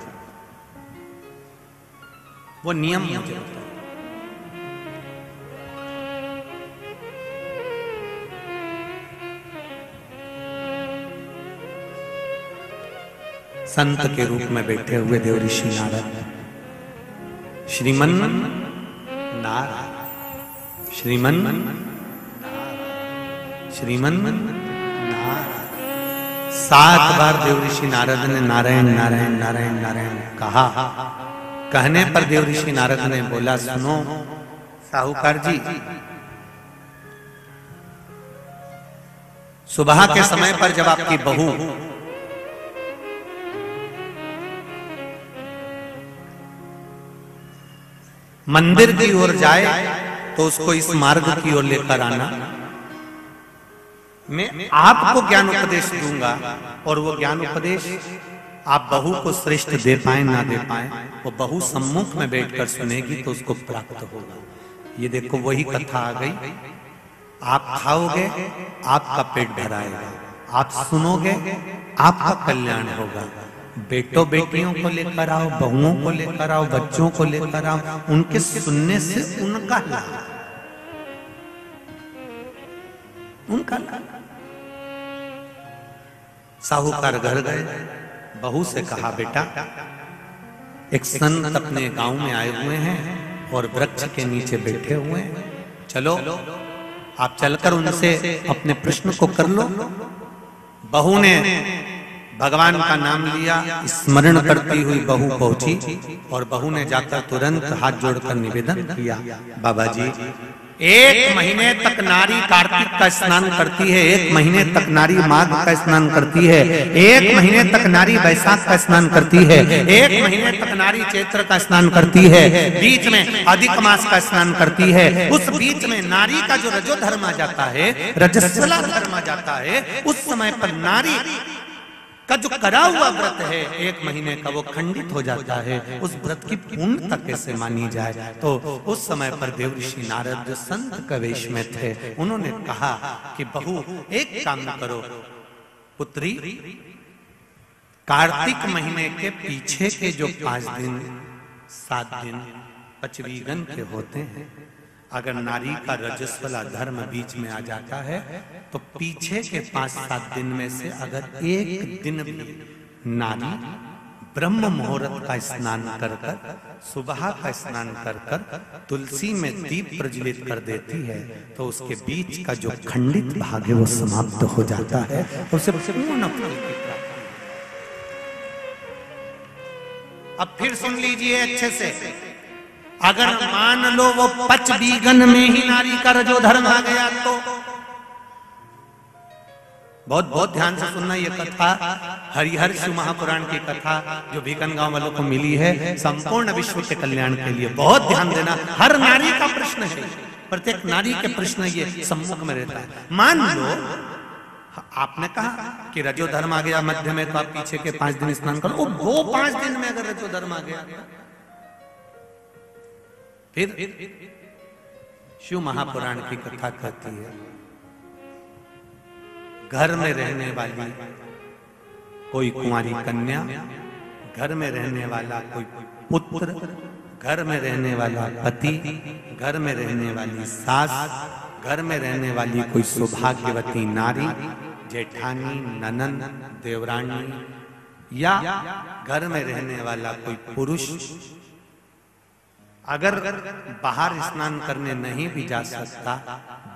वो नियम मुझे बताओ। संत के रूप में बैठे हुए देवर्षि नारद, श्रीमन नारायण, श्रीमन श्रीमन नारायण, 7 बार देवर्षि नारद ने नारायण नारायण नारायण नारायण कहा। कहने पर देवर्षि नारद ने बोला, सुनो साहूकार जी, सुबह के समय पर जब आपकी बहू मंदिर की ओर जाए तो उसको इस मार्ग की ओर लेकर आना। मैं आपको ज्ञान उपदेश दूंगा और वो ज्ञान उपदेश आप बहू को श्रेष्ठ दे पाए ना दे पाए, वो बहू सम्मुख में बैठकर सुनेगी तो उसको प्राप्त होगा। ये देखो वही कथा आ गई। आप खाओगे आपका पेट भराएगा, आप सुनोगे आपका कल्याण होगा। बेटों बेटियों को लेकर आओ, बहुओं को लेकर आओ, बच्चों को लेकर आओ, उनके सुनने से उनका लाभ, उनका लाभ। साहूकार घर गए, बहू से कहा बेटा एक संत अपने गांव में आए हुए हैं और वृक्ष के नीचे बैठे हुए हैं, चलो आप चलकर उनसे अपने प्रश्न को कर लो। बहू ने भगवान का नाम लिया, स्मरण करती हुई बहू पहुंची और बहू ने जाकर तुरंत हाथ जोड़कर निवेदन किया, बाबा जी 1 महीने तक नारी कार्तिक का स्नान करती है, 1 महीने तक नारी माघ का स्नान करती है, 1 महीने तक नारी वैशाख का स्नान करती है, 1 महीने तक नारी चैत्र का स्नान करती है, बीच में अधिक मास का स्नान करती है। उस बीच में नारी का जो रजो धर्म आ जाता है, रजस्वला धर्म आ जाता है, उस समय पर नारी का जो करा हुआ व्रत है 1 महीने का, वो खंडित हो जाता है। उस व्रत की पूर्णता कैसे मानी जाए? तो उस समय पर देवऋषि नारद जो संत के वेश में थे, उन्होंने कहा कि बहू एक काम करो पुत्री, कार्तिक महीने के पीछे के जो 5 दिन 7 दिन पचवीगन के होते हैं, अगर नारी का रजस्वला धर्म बीच में आ जाता है तो पीछे के 5-7 दिन में से अगर एक दिन भी नारी ब्रह्म मुहूर्त का स्नान कर कर, सुबह का स्नान कर कर तुलसी में दीप प्रज्वलित कर देती है तो उसके बीच का जो खंडित भाग है वो समाप्त हो जाता है, उसे पूर्ण फल की प्राप्ति। अब फिर सुन लीजिए अच्छे से, अगर मान लो वो पचवीगन में ही नारी का रजो धर्म आ गया तो बहुत बहुत ध्यान से सुनना। ये कथा हरिहर शिव महापुराण की कथा जो भीकन गांव वालों को मिली है, संपूर्ण विश्व के कल्याण के लिए। बहुत ध्यान देना, हर नारी का प्रश्न है, प्रत्येक नारी के प्रश्न ये सम्मुख में रहता है। मान लो आपने कहा कि रजो धर्म आ गया मध्य में, तो आप पीछे के 5 दिन स्नान करो। वो 5 दिन में अगर रजो धर्म आ गया फिर शिव महापुराण की कथा कहती है, घर में रहने वाली कोई कुंवारी कन्या, घर में रहने वाला कोई पुत्र, घर में रहने वाला पति, घर में रहने वाली सास, घर में रहने वाली कोई सौभाग्यवती नारी, जेठानी, ननंद, देवरानी, या घर में रहने वाला कोई पुरुष अगर बाहर स्नान करने नहीं भी जा सकता,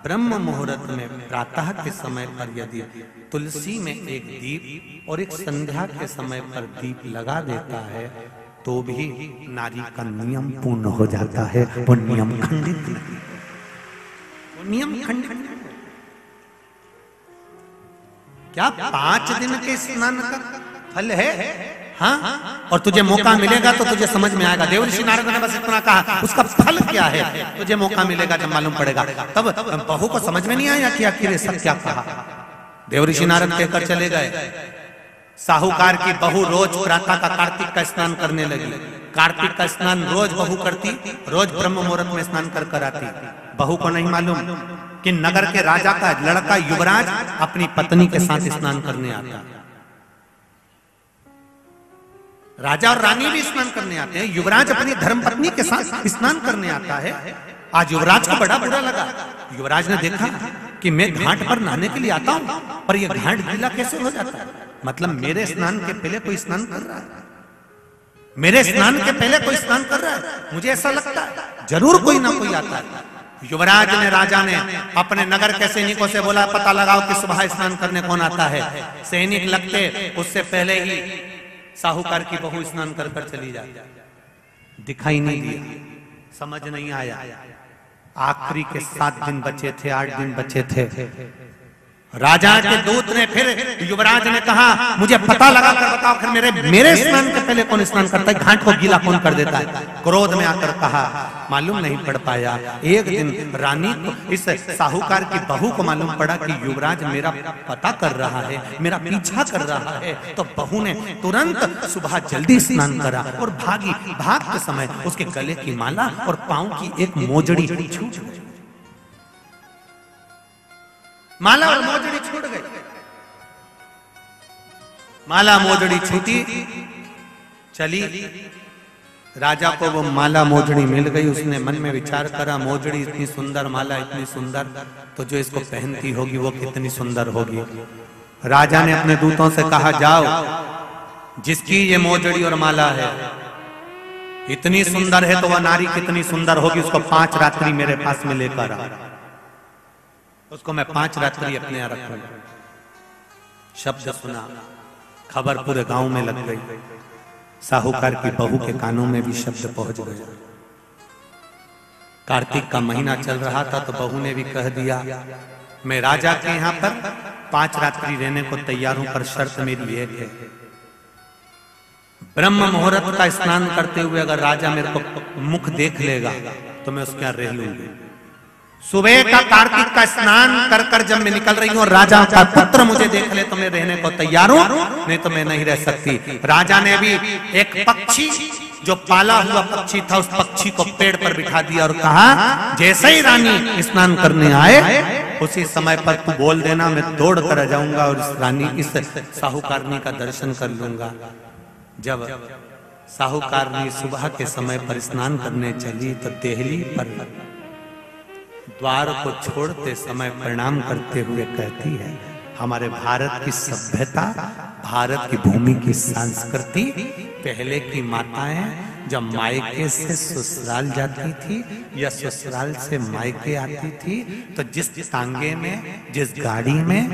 ब्रह्म मुहूर्त में प्रातः के समय पर यदि तुलसी में एक दीप और एक संध्या के समय पर दीप लगा देता है तो भी नारी का नियम पूर्ण हो जाता है। वो नियम खंडित नहीं, वो नियम खंडित। क्या 5 दिन के स्नान का फल है? हाँ, और तुझे मौका मिलेगा तो तुझे समझ में आएगा। देवऋषि नारद ने बस इतना कहा, उसका फल क्या है तुझे मौका मिलेगा जब मालूम पड़ेगा। तब बहू को समझ में नहीं आया कि आखिर ये सब क्या कहा। देवऋषि नारद कहकर चले गए। साहूकार की बहू रोज प्रातः का कार्तिक का स्नान करने लगी। कार्तिक का स्नान रोज बहू करती, रोज ब्रह्म मुहूर्त में स्नान कर कर आती। बहू को नहीं मालूम कि नगर के राजा का लड़का युवराज अपनी पत्नी के साथ स्नान करने आता। राजा और रानी भी स्नान करने आते हैं, युवराज अपनी धर्मपत्नी के साथ स्नान करने आता है। आज युवराज को बड़ा बुरा लगा। युवराज ने देखा कि मैं घाट पर नहाने के लिए आता हूं, पर यह घाट गीला कैसे हो जाता है? मतलब मेरे स्नान के पहले कोई स्नान कर रहा है, मेरे स्नान के पहले कोई स्नान कर रहा है। मुझे ऐसा लगता है जरूर कोई ना कोई आता है। युवराज ने, राजा ने अपने नगर के सैनिकों से बोला, पता लगाओ कि सुबह स्नान करने कौन आता है। सैनिक लगते उससे पहले ही साहूकार की बहू स्नान कर कर चली जाती। दिखाई नहीं दिया, समझ नहीं आया। आखिरी के 7 दिन बचे थे, 8 दिन बचे थे। राजा के दूत ने फिर युवराज ने कहा मुझे पता लगा कर बताओ फिर मेरे स्नान के पहले कौन स्नान करता है, घाट को गीला कौन कर देता है। क्रोध में आकर कहा मालूम नहीं पड़ पाया। एक दिन रानी को, इस साहूकार की बहू को मालूम पड़ा कि युवराज मेरा पता कर रहा है, मेरा पीछा कर रहा है। तो बहू ने तुरंत सुबह जल्दी स्नान करा और भागी। भागते समय उसके गले की माला और पांव की एक मोजड़ी छूट गई। माला और मोजड़ी छूट गई। माला मोजड़ी छूटी, चली। राजा को वो माला मोजड़ी मिल गई। उसने मन में विचार करा मोजड़ी इतनी सुंदर, माला इतनी सुंदर, तो जो इसको पहनती होगी वो कितनी सुंदर होगी। राजा ने अपने दूतों से कहा जाओ, जिसकी ये मोजड़ी और माला है इतनी सुंदर है तो वह नारी कितनी सुंदर होगी, उसको 5 रात्रि मेरे पास में लेकर आ। उसको मैं 5 रात्रि अपने यहां रखूंगा। शब्द सुना, खबर पूरे गांव में लग गई। साहूकार की बहू के कानों में भी शब्द पहुंच गया। कार्तिक का महीना चल रहा था तो बहू ने भी कह दिया मैं राजा के यहां पर 5 रात्रि रहने को तैयार हूं, पर शर्त मेरी एक है, ब्रह्म मुहूर्त का स्नान करते हुए अगर राजा मेरे को मुख देख लेगा तो मैं उसके यहां रह लूंगी। सुबह का कार्तिक का स्नान कर कर जब मैं निकल रही हूं और राजा का पुत्र मुझे देख ले तो मैं रहने को तैयार हूं, नहीं तो मैं नहीं रह सकती। राजा ने भी एक पक्षी, जो पाला हुआ पक्षी था, उस पक्षी को पेड़ पर बिठा दिया और कहा जैसे ही रानी स्नान करने आए उसी समय पर तू बोल देना, मैं दौड़ कर आ जाऊंगा और इस साहूकारनी का दर्शन कर लूंगा। जब साहूकारनी सुबह के समय पर स्नान करने चली तो देहली पर द्वार को छोड़ते समय प्रणाम करते हुए कहती है हमारे भारत की सभ्यता, भारत की भूमि की संस्कृति, पहले की माताएं जब मायके से ससुराल जाती थी या ससुराल से मायके आती थी तो जिस तांगे में, जिस गाड़ी में,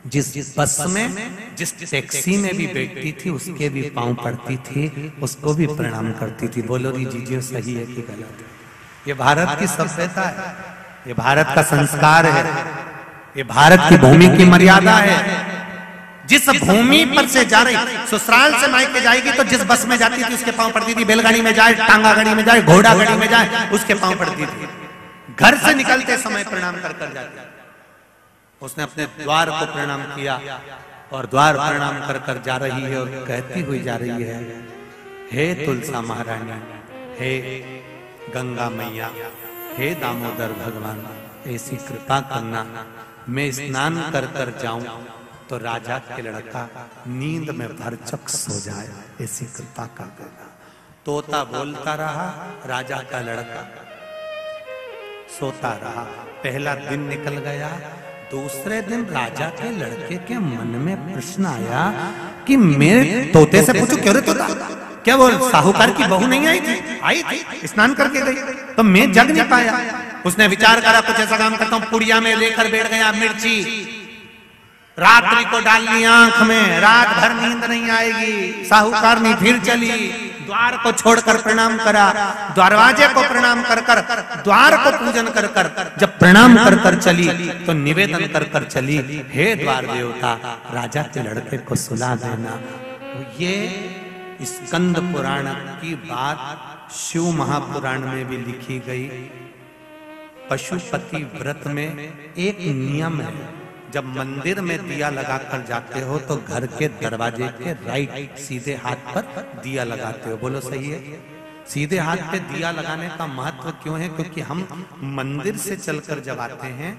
जिस बस में, जिस टैक्सी में भी बैठती थी उसके भी पांव पड़ती थी, उसको भी प्रणाम करती थी। बोलो दीजिए सही है कि गलत है? ये भारत की सभ्यता है, ये भारत का संस्कार है, ये भारत की भूमि की मर्यादा है। जिस भूमि पर से जा रही, ससुराल से मायके जाएगी तो जिस बस में जाती थी उसके पांव पड़ती थी, बैलगाड़ी में जाए, टांगा गाड़ी में जाए, घोड़ा गाड़ी में जाए, उसके पांव पड़ती थी। घर से निकलते समय प्रणाम कर कर जाती। उसने अपने द्वार को प्रणाम किया और द्वार प्रणाम कर कर जा रही है और कहती हुई जा रही है हे तुलसा महारानी, हे गंगा मैया, हे दामोदर भगवान, ऐसी कृपा करना मैं स्नान कर कर जाऊं तो राजा के लड़का नींद में भरचक सो जाए, ऐसी कृपा कर देना। तोता बोलता रहा, राजा का लड़का सोता रहा। पहला दिन निकल गया। दूसरे दिन राजा के लड़के के मन में प्रश्न आया कि मैं तोते से पूछूं, क्यों रे तोता, क्या वो साहूकार की बहू नहीं आई थी? आई थी, स्नान करके गई, तो मैं जग नहीं पाया। उसने विचार करा कुछ ऐसा काम करता हूं, पुड़िया में लेकर बैठ गया मिर्ची, रात्रि को डाल ली आंख में, रात भर नींद नहीं आएगी। साहूकारनी फिर चली, द्वार को छोड़कर प्रणाम करा, दरवाजे को प्रणाम कर कर, द्वार को पूजन कर कर, जब प्रणाम कर कर चली तो निवेदन कर कर चली, हे द्वार देवता, राजा के लड़के को सुला देना। ये स्कंद पुराण की बात शिव महापुराण में भी लिखी गई। पशुपति व्रत में एक नियम है, जब मंदिर में दिया लगाकर जाते हो तो घर के दरवाजे के राइट सीधे हाथ पर दिया लगाते हो। बोलो सही है? सीधे हाथ पे दिया लगाने का महत्व क्यों है? क्योंकि हम मंदिर से चलकर जब आते हैं,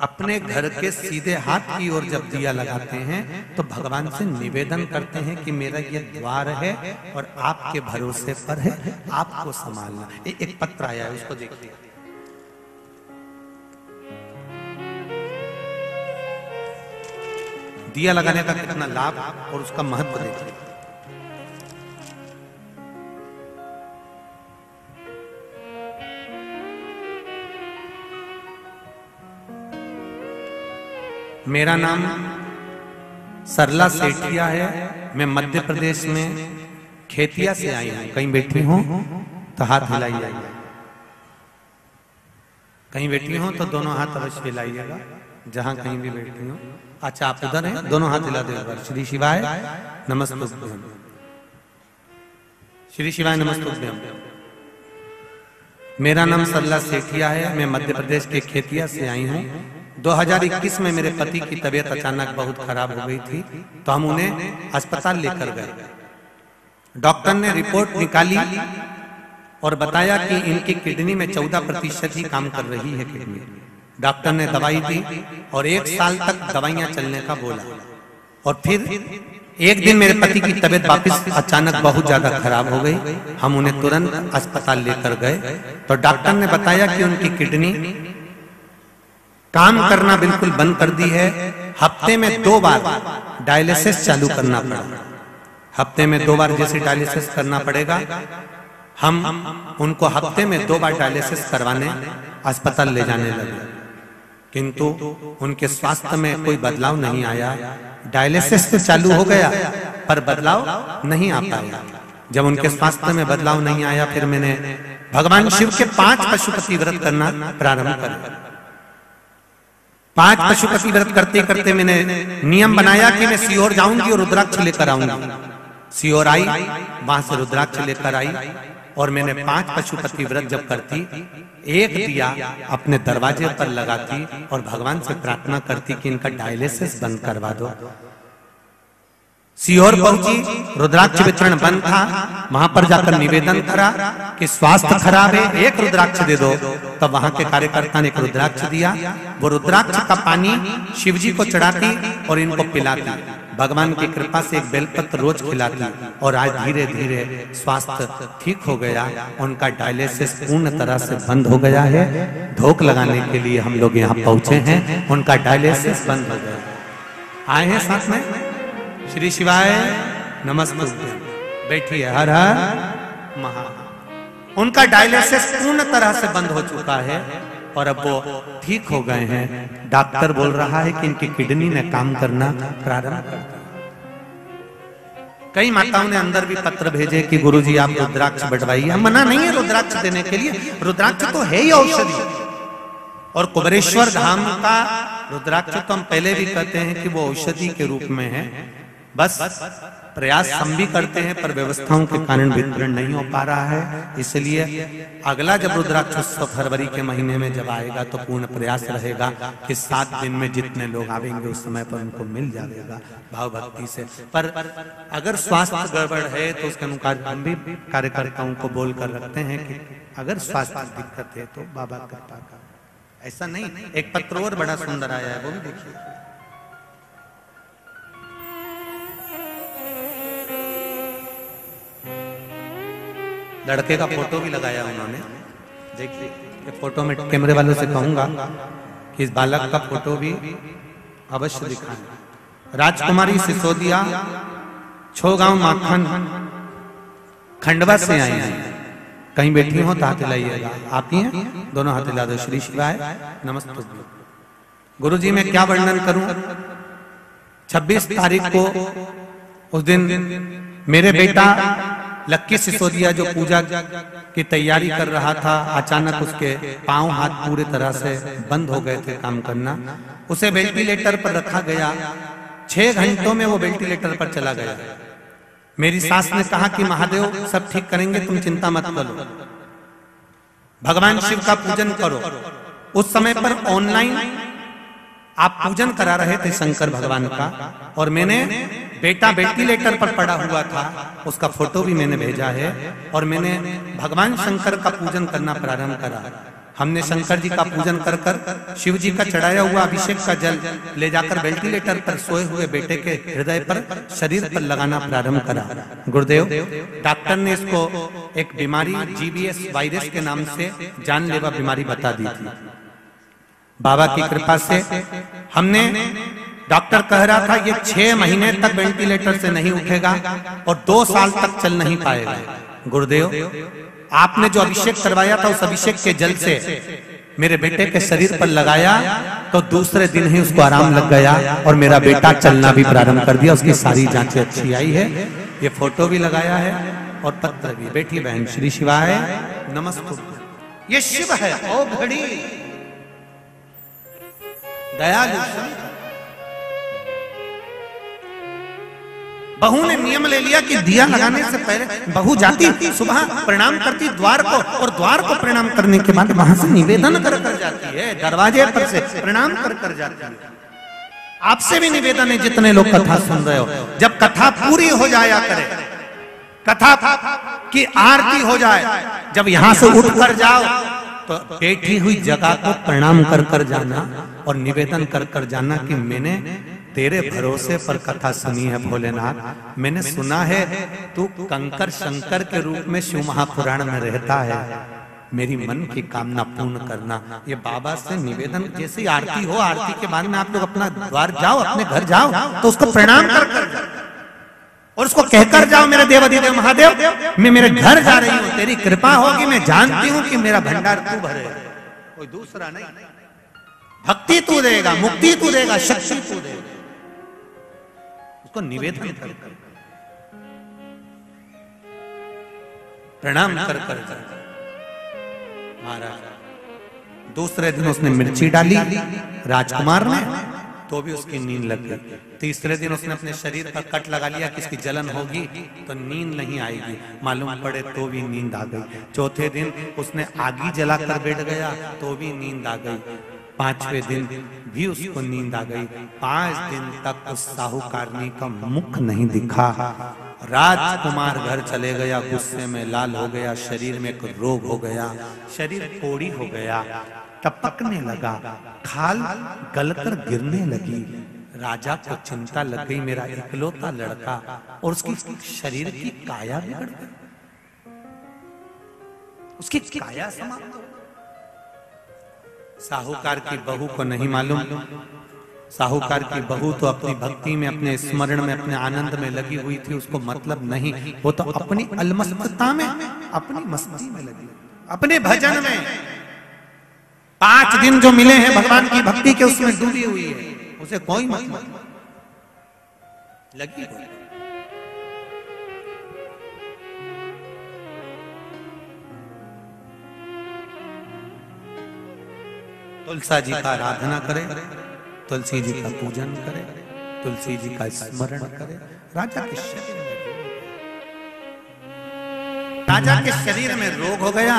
अपने घर के सीधे हाथ की ओर जब दिया लगाते हैं तो भगवान से निवेदन करते हैं कि मेरा ये द्वार है और आपके भरोसे पर है, आपको संभालना। एक पत्र आया है, उसको देखिए। दिया लगाने का कितना लाभ और उसका महत्व देखिए। मेरा नाम सरला सेठिया है, मैं मध्य प्रदेश में खेतिया से आई हूं। कहीं बैठी हूं तो हाथ हिलाइए, कहीं बैठी हूं तो दोनों हाथ अवश्य हिलाइएगा। जहां कहीं भी बैठी हो। अच्छा आप उधर हैं, दोनों हाथ हिला दो एक बार। श्री शिवाय नमस्तुभ्यम, श्री शिवाय नमस्तुभ्यम। मेरा नाम सरला सेठिया है, मैं मध्य प्रदेश के खेतिया से आई हूँ। 2021 में मेरे पति की तबीयत अचानक बहुत खराब हो गई थी, तो हम उन्हें अस्पताल लेकर गए। डॉक्टर ने रिपोर्ट निकाली और बताया कि इनकी किडनी में 14% ही काम कर रही है किडनी। डॉक्टर ने दवाई दी और 1 साल तक दवाइयां चलने का बोला। और फिर एक दिन मेरे पति की तबीयत वापस अचानक बहुत ज्यादा खराब हो गई। हम उन्हें तुरंत अस्पताल लेकर गए तो डॉक्टर ने बताया कि उनकी किडनी काम करना बिल्कुल बंद कर दी है। हफ्ते में 2 बार डायलिसिस चालू करना पड़ा। हफ्ते में 2 बार जैसे डायलिसिस करना पड़ेगा, हम उनको हफ्ते में 2 बार डायलिसिस करवाने अस्पताल ले जाने लगे, किंतु उनके स्वास्थ्य में कोई बदलाव नहीं आया। डायलिसिस तो चालू हो गया पर बदलाव नहीं आ पाया। जब उनके स्वास्थ्य में बदलाव नहीं आया, फिर मैंने भगवान शिव के 5 पशुपति व्रत करना प्रारंभ कर। 5 पशुपति व्रत करते करते मैंने नियम बनाया कि मैं सीहोर जाऊंगी और रुद्राक्ष लेकर आऊंगी। सीहोर आई, वहां से रुद्राक्ष लेकर आई और मैंने 5 पशुपति व्रत जब करती, एक दिया अपने दरवाजे पर लगाती और भगवान से प्रार्थना करती कि इनका डायलिसिस बंद करवा दो। सीहोर पहुंची, रुद्राक्ष वितरण बंद था। वहां पर जाकर निवेदन करा कि स्वास्थ्य खराब है, एक रुद्राक्ष दे दो। तब वहां के कार्यकर्ता ने एक रुद्राक्ष दिया। वो रुद्राक्ष का पानी शिवजी को चढ़ाती और इनको पिलाती। भगवान की कृपा से एक बेलपत्र रोज खिलाती और आज धीरे धीरे स्वास्थ्य ठीक हो गया। उनका डायलिसिस पूर्ण तरह से बंद हो गया है। धोख लगाने के लिए हम लोग यहाँ पहुंचे हैं, उनका डायलिसिस बंद हो गया। आए हैं साथ में, श्री शिवाय नमस्ते। बैठिए, हर हर महा। उनका डायलिसिस पूर्ण तरह से बंद हो चुका है और अब वो ठीक हो गए हैं। डॉक्टर बोल रहा है कि इनकी किडनी ने काम करना प्रारंभ कर दिया। कई माताओं ने अंदर भी पत्र भेजे कि गुरुजी आप रुद्राक्ष बढ़वाइए। हम मना नहीं है रुद्राक्ष देने के लिए, रुद्राक्ष तो है ही औषधि। और कुबेरेश्वर धाम का रुद्राक्ष तो हम पहले भी कहते हैं कि वो औषधि के रूप में है। बस प्रयास हम भी करते हैं पर व्यवस्थाओं के कारण वितरण नहीं हो पा रहा है। इसलिए अगला जब रुद्राक्ष उत्सव फरवरी के महीने में जब आएगा तो पूर्ण प्रयास रहेगा कि 7 दिन में जितने लोग आवेंगे उस समय पर उनको मिल जाएगा भाव भक्ति से। पर अगर स्वास्थ्य गड़बड़ है तो उसके अनुसार हम भी कार्यकर्ताओं को बोल कर रखते हैं कि अगर स्वास्थ्य दिक्कत है तो बाबा कृपा का, ऐसा नहीं। एक पत्र और बड़ा सुंदर आया है, वो भी देखिए। लड़के का फोटो भी लगाया उन्होंने, देखिए। ये फोटो में कैमरे वालों से कहूंगा कि इस बालक का फोटो भी अवश्य दिखाएं। राजकुमारी सिसोदिया, छोगांव माखन, खंडवा से आई हैं। कहीं बैठी हो तो हाथ हिलाइएगा। आप ही हैं, दोनों हाथ हिला दो। श्री शिवाय नमस्ते। गुरुजी मैं क्या वर्णन करूं। 26 तारीख को उस दिन मेरे बेटा लक्की सिसोदिया जो पूजा की तैयारी कर रहा था, अचानक उसके पांव हाथ पूरे तरह से बंद हो गए थे काम करना। उसे वेंटिलेटर पर रखा गया। 6 घंटों में वो वेंटिलेटर पर चला गया। मेरी सास ने कहा कि महादेव सब ठीक करेंगे, तुम चिंता मत करो, भगवान शिव का पूजन करो। उस समय पर ऑनलाइन आप पूजन करा रहे थे शंकर भगवान का, और मैंने बेटा वेंटिलेटर पर पड़ा हुआ था, उसका फोटो भी मैंने भेजा है। और मैंने भगवान शंकर का पूजन करना प्रारंभ करा। हमने शंकर जी का पूजन कर कर शिव जी का चढ़ाया हुआ अभिषेक का जल ले जाकर वेंटिलेटर पर सोए हुए बेटे के हृदय पर, शरीर पर लगाना प्रारंभ करा। गुरुदेव डॉक्टर ने इसको एक बीमारी GBS वायरस के नाम से जानलेवा बीमारी बता दी थी। बाबा की कृपा से हमने, डॉक्टर कह रहा था ये 6 महीने तक वेंटिलेटर से नहीं उठेगा और 2 साल तक चल नहीं पाएगा। गुरुदेव आपने जो अभिषेक करवाया था उस अभिषेक के जल से मेरे बेटे के शरीर पर लगाया तो दूसरे दिन ही उसको आराम लग गया और मेरा बेटा चलना भी प्रारंभ कर दिया। उसकी सारी जांचें अच्छी आई है। ये फोटो भी लगाया है और पत्र भी। बेटी बहन श्री शिवाय नमस्ते। ये शिव है ओ घड़ी। दयालु शंकर। बहू ने नियम ले लिया कि दिया लगाने से पहले बहू जाती सुबह प्रणाम करती द्वार को, और द्वार को प्रणाम करने के बाद वहां से निवेदन कर जाती है, दरवाजे पर से प्रणाम कर जाती है। आपसे भी निवेदन है, जितने लोग कथा सुन रहे हो, जब कथा पूरी हो जाया करे, कथा की आरती हो जाए, जब यहां से उठ कर जाओ तो बैठी हुई जगह को प्रणाम कर जाना और निवेदन कर जाना कि मैंने तेरे भरोसे पर कथा सुनी है भोलेनाथ। मैंने सुना है तू कंकर शंकर के रूप में शिव महापुराण में रहता है, मेरी मन की कामना पूर्ण करना। ये बाबा से निवेदन, जैसी आरती हो, आरती के बाद में आप लोग अपना द्वार जाओ, अपने घर जाओ तो उसको प्रणाम कर जाओ और उसको कहकर जाओ, मेरे देवाधिदेव महादेव मैं मेरे घर जा रही हूं, तेरी कृपा होगी, मैं जानती हूं कि मेरा भंडार तू भरे, कोई दूसरा नहीं। भक्ति तू देगा, मुक्ति तू देगा, शक्ति तू देगा। उसको निवेदन कर प्रणाम कर महाराज। दूसरे दिन उसने मिर्ची डाली राजकुमार ने, तो भी उसकी नींद लग गई। तीसरे दिन उसने अपने शरीर पर कट लगा लिया कि इसकी जलन होगी तो नींद नहीं आएगी, मालूम पड़े तो भी नींद आ गई। चौथे दिन उसने आगी जलाकर बैठ गया तो भी नींद आ गई। पांचवें दिन भी उसको नींद आ गई। 5 दिन तक उस साहूकारनी का मुख नहीं दिखा। राजकुमार घर चले गया, गुस्से में लाल हो गया, शरीर में एक रोग हो गया, शरीर कोड़ी हो गया, टपकने लगा, खाल गलकर गिरने लगी। राजा को चिंता लग गई, मेरा इकलौता लड़का, और उसकी शरीर की काया बिगड़ गई, उसकी काया समाप्त हो। साहूकार की बहू को नहीं मालूम, साहूकार की बहू तो अपनी भक्ति में, अपने स्मरण में, अपने आनंद में लगी हुई थी, उसको मतलब नहीं, वो तो अपनी अलमस्तता में, अपनी मस्ती में लगी, अपने भजन में। 5 दिन जो मिले हैं भगवान की भक्ति के, उसमें डूबी हुई है, उसे कोई मतलब लगी हुई। तुलसी जी का आराधना करे, तुलसी जी का पूजन करे, तुलसी जी का स्मरण करे। राजा के शरीर में रोग हो गया।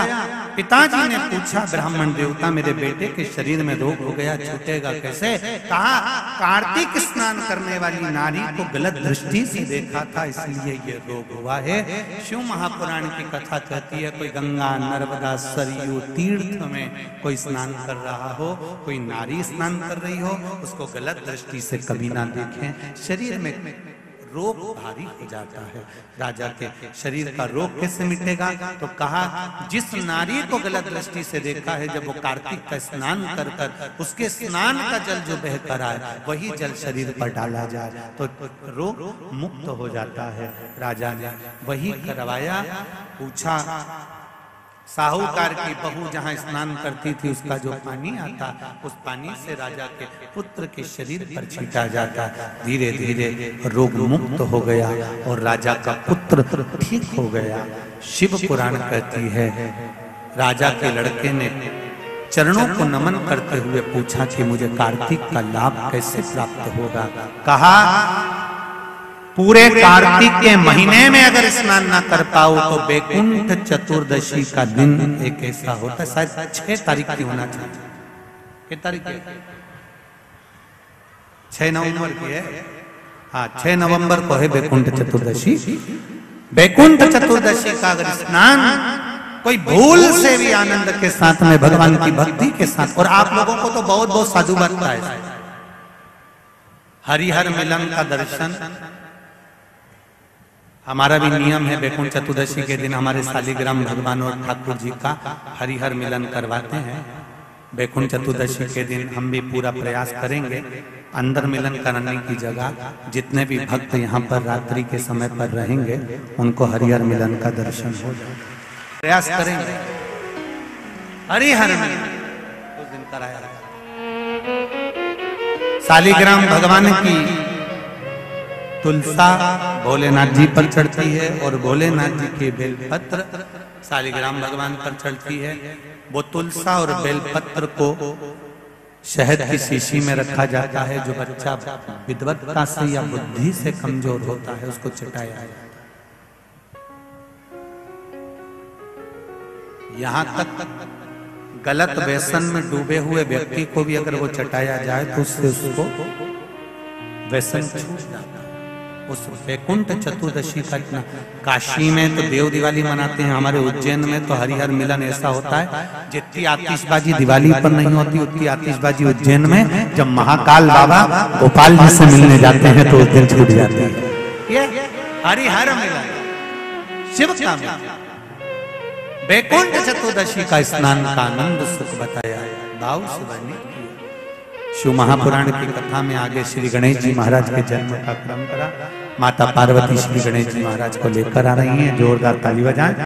पिताजी ने पूछा, ब्राह्मण देवता मेरे बेटे के शरीर में रोग हो गया, छूटेगा कैसे? कहा कार्तिक स्नान करने वाली नारी को गलत दृष्टि से देखा था, इसलिए ये रोग हुआ है। शिव महापुराण की कथा कहती है, कोई गंगा नर्मदा सरयू तीर्थ में कोई स्नान कर रहा हो, कोई नारी स्नान कर रही हो, उसको गलत दृष्टि से कभी ना देखें। शरीर में रोग भारी हो जाता है। राजा के शरीर का रोग कैसे मिटेगा? तो कहा जिस नारी को गलत दृष्टि से देखा है, जब वो कार्तिक का स्नान कर कर उसके स्नान का जल जो बह कर आए, वही जल शरीर पर डाला जाए तो रोग मुक्त हो जाता है। राजा ने वही करवाया। पूछा, साहूकार की बहू जहाँ स्नान करती थी, उसका जो पानी आता, उस पानी से राजा के पुत्र के शरीर पर छींटा जाता। धीरे धीरे रोग मुक्त हो गया और राजा का पुत्र ठीक हो गया। शिव पुराण कहती है, राजा के लड़के ने चरणों को नमन करते हुए पूछा कि मुझे कार्तिक का लाभ कैसे प्राप्त होगा? कहा पूरे कार्तिक के महीने में अगर स्नान ना कर पाओ तो बैकुंठ चतुर्दशी का दिन एक ऐसा होता है, शायद 6 तारीख की होना चाहिए। कितनी तारीख है? 6 नवंबर की है। हाँ, 6 नवंबर को है बैकुंठ चतुर्दशी। बैकुंठ चतुर्दशी का अगर स्नान कोई भूल से भी आनंद के साथ में, भगवान की भक्ति के साथ, और आप लोगों को तो बहुत बहुत साधु बनता है, हरिहर मिलन का दर्शन हमारा भी नियम है। बैकुंठ चतुर्दशी के दिन हमारे शालिग्राम भगवान और ठाकुर जी का हरिहर मिलन करवाते हैं। बैकुंठ चतुर्दशी के दिन हम भी पूरा प्रयास करेंगे, अंदर मिलन कराने की जगह जितने भी भक्त यहाँ पर रात्रि के समय पर रहेंगे, उनको हरिहर मिलन का दर्शन हो जाए, प्रयास करेंगे। हरिहर मिलन उस दिन कराया। शालिग्राम भगवान की तुलसा भोलेनाथ जी पर चढ़ती है और भोलेनाथ जी के बेलपत्र शालिग्राम भगवान पर चढ़ती है। वो तुलसा और बेलपत्र को शहद की शीशी में रखा जाता है। जो बच्चा विद्वत्ता से या बुद्धि से कमजोर होता है उसको चटाया जाता है। यहां तक गलत व्यसन में डूबे हुए व्यक्ति को भी अगर वो चटाया जाए तो उससे उसको व्यसन छूट जाता है। उस वैकुंठ चतुर्दशी का इतना, काशी में तो देव दिवाली मनाते हैं, हमारे उज्जैन में तो हरिहर मिलन ऐसा होता है, जितनी आतिशबाजी दिवाली पर नहीं होती उतनी आतिशबाजी उज्जैन में जब महाकाल बाबा गोपाल जी से मिलने जाते हैं तो उस दिन छूट जाती है। ये हरिहर मिलन शिव का मिलन, वैकुंठ चतुर्दशी का स्नान का आनंद सुख बताया भाव से वर्णित किया। शिव महापुराण की कथा में आगे श्री गणेश जी महाराज के जन्म का क्रम करा। माता पार्वती श्री गणेश जी महाराज को लेकर आ रही हैं, जोरदार ताली बजाएं।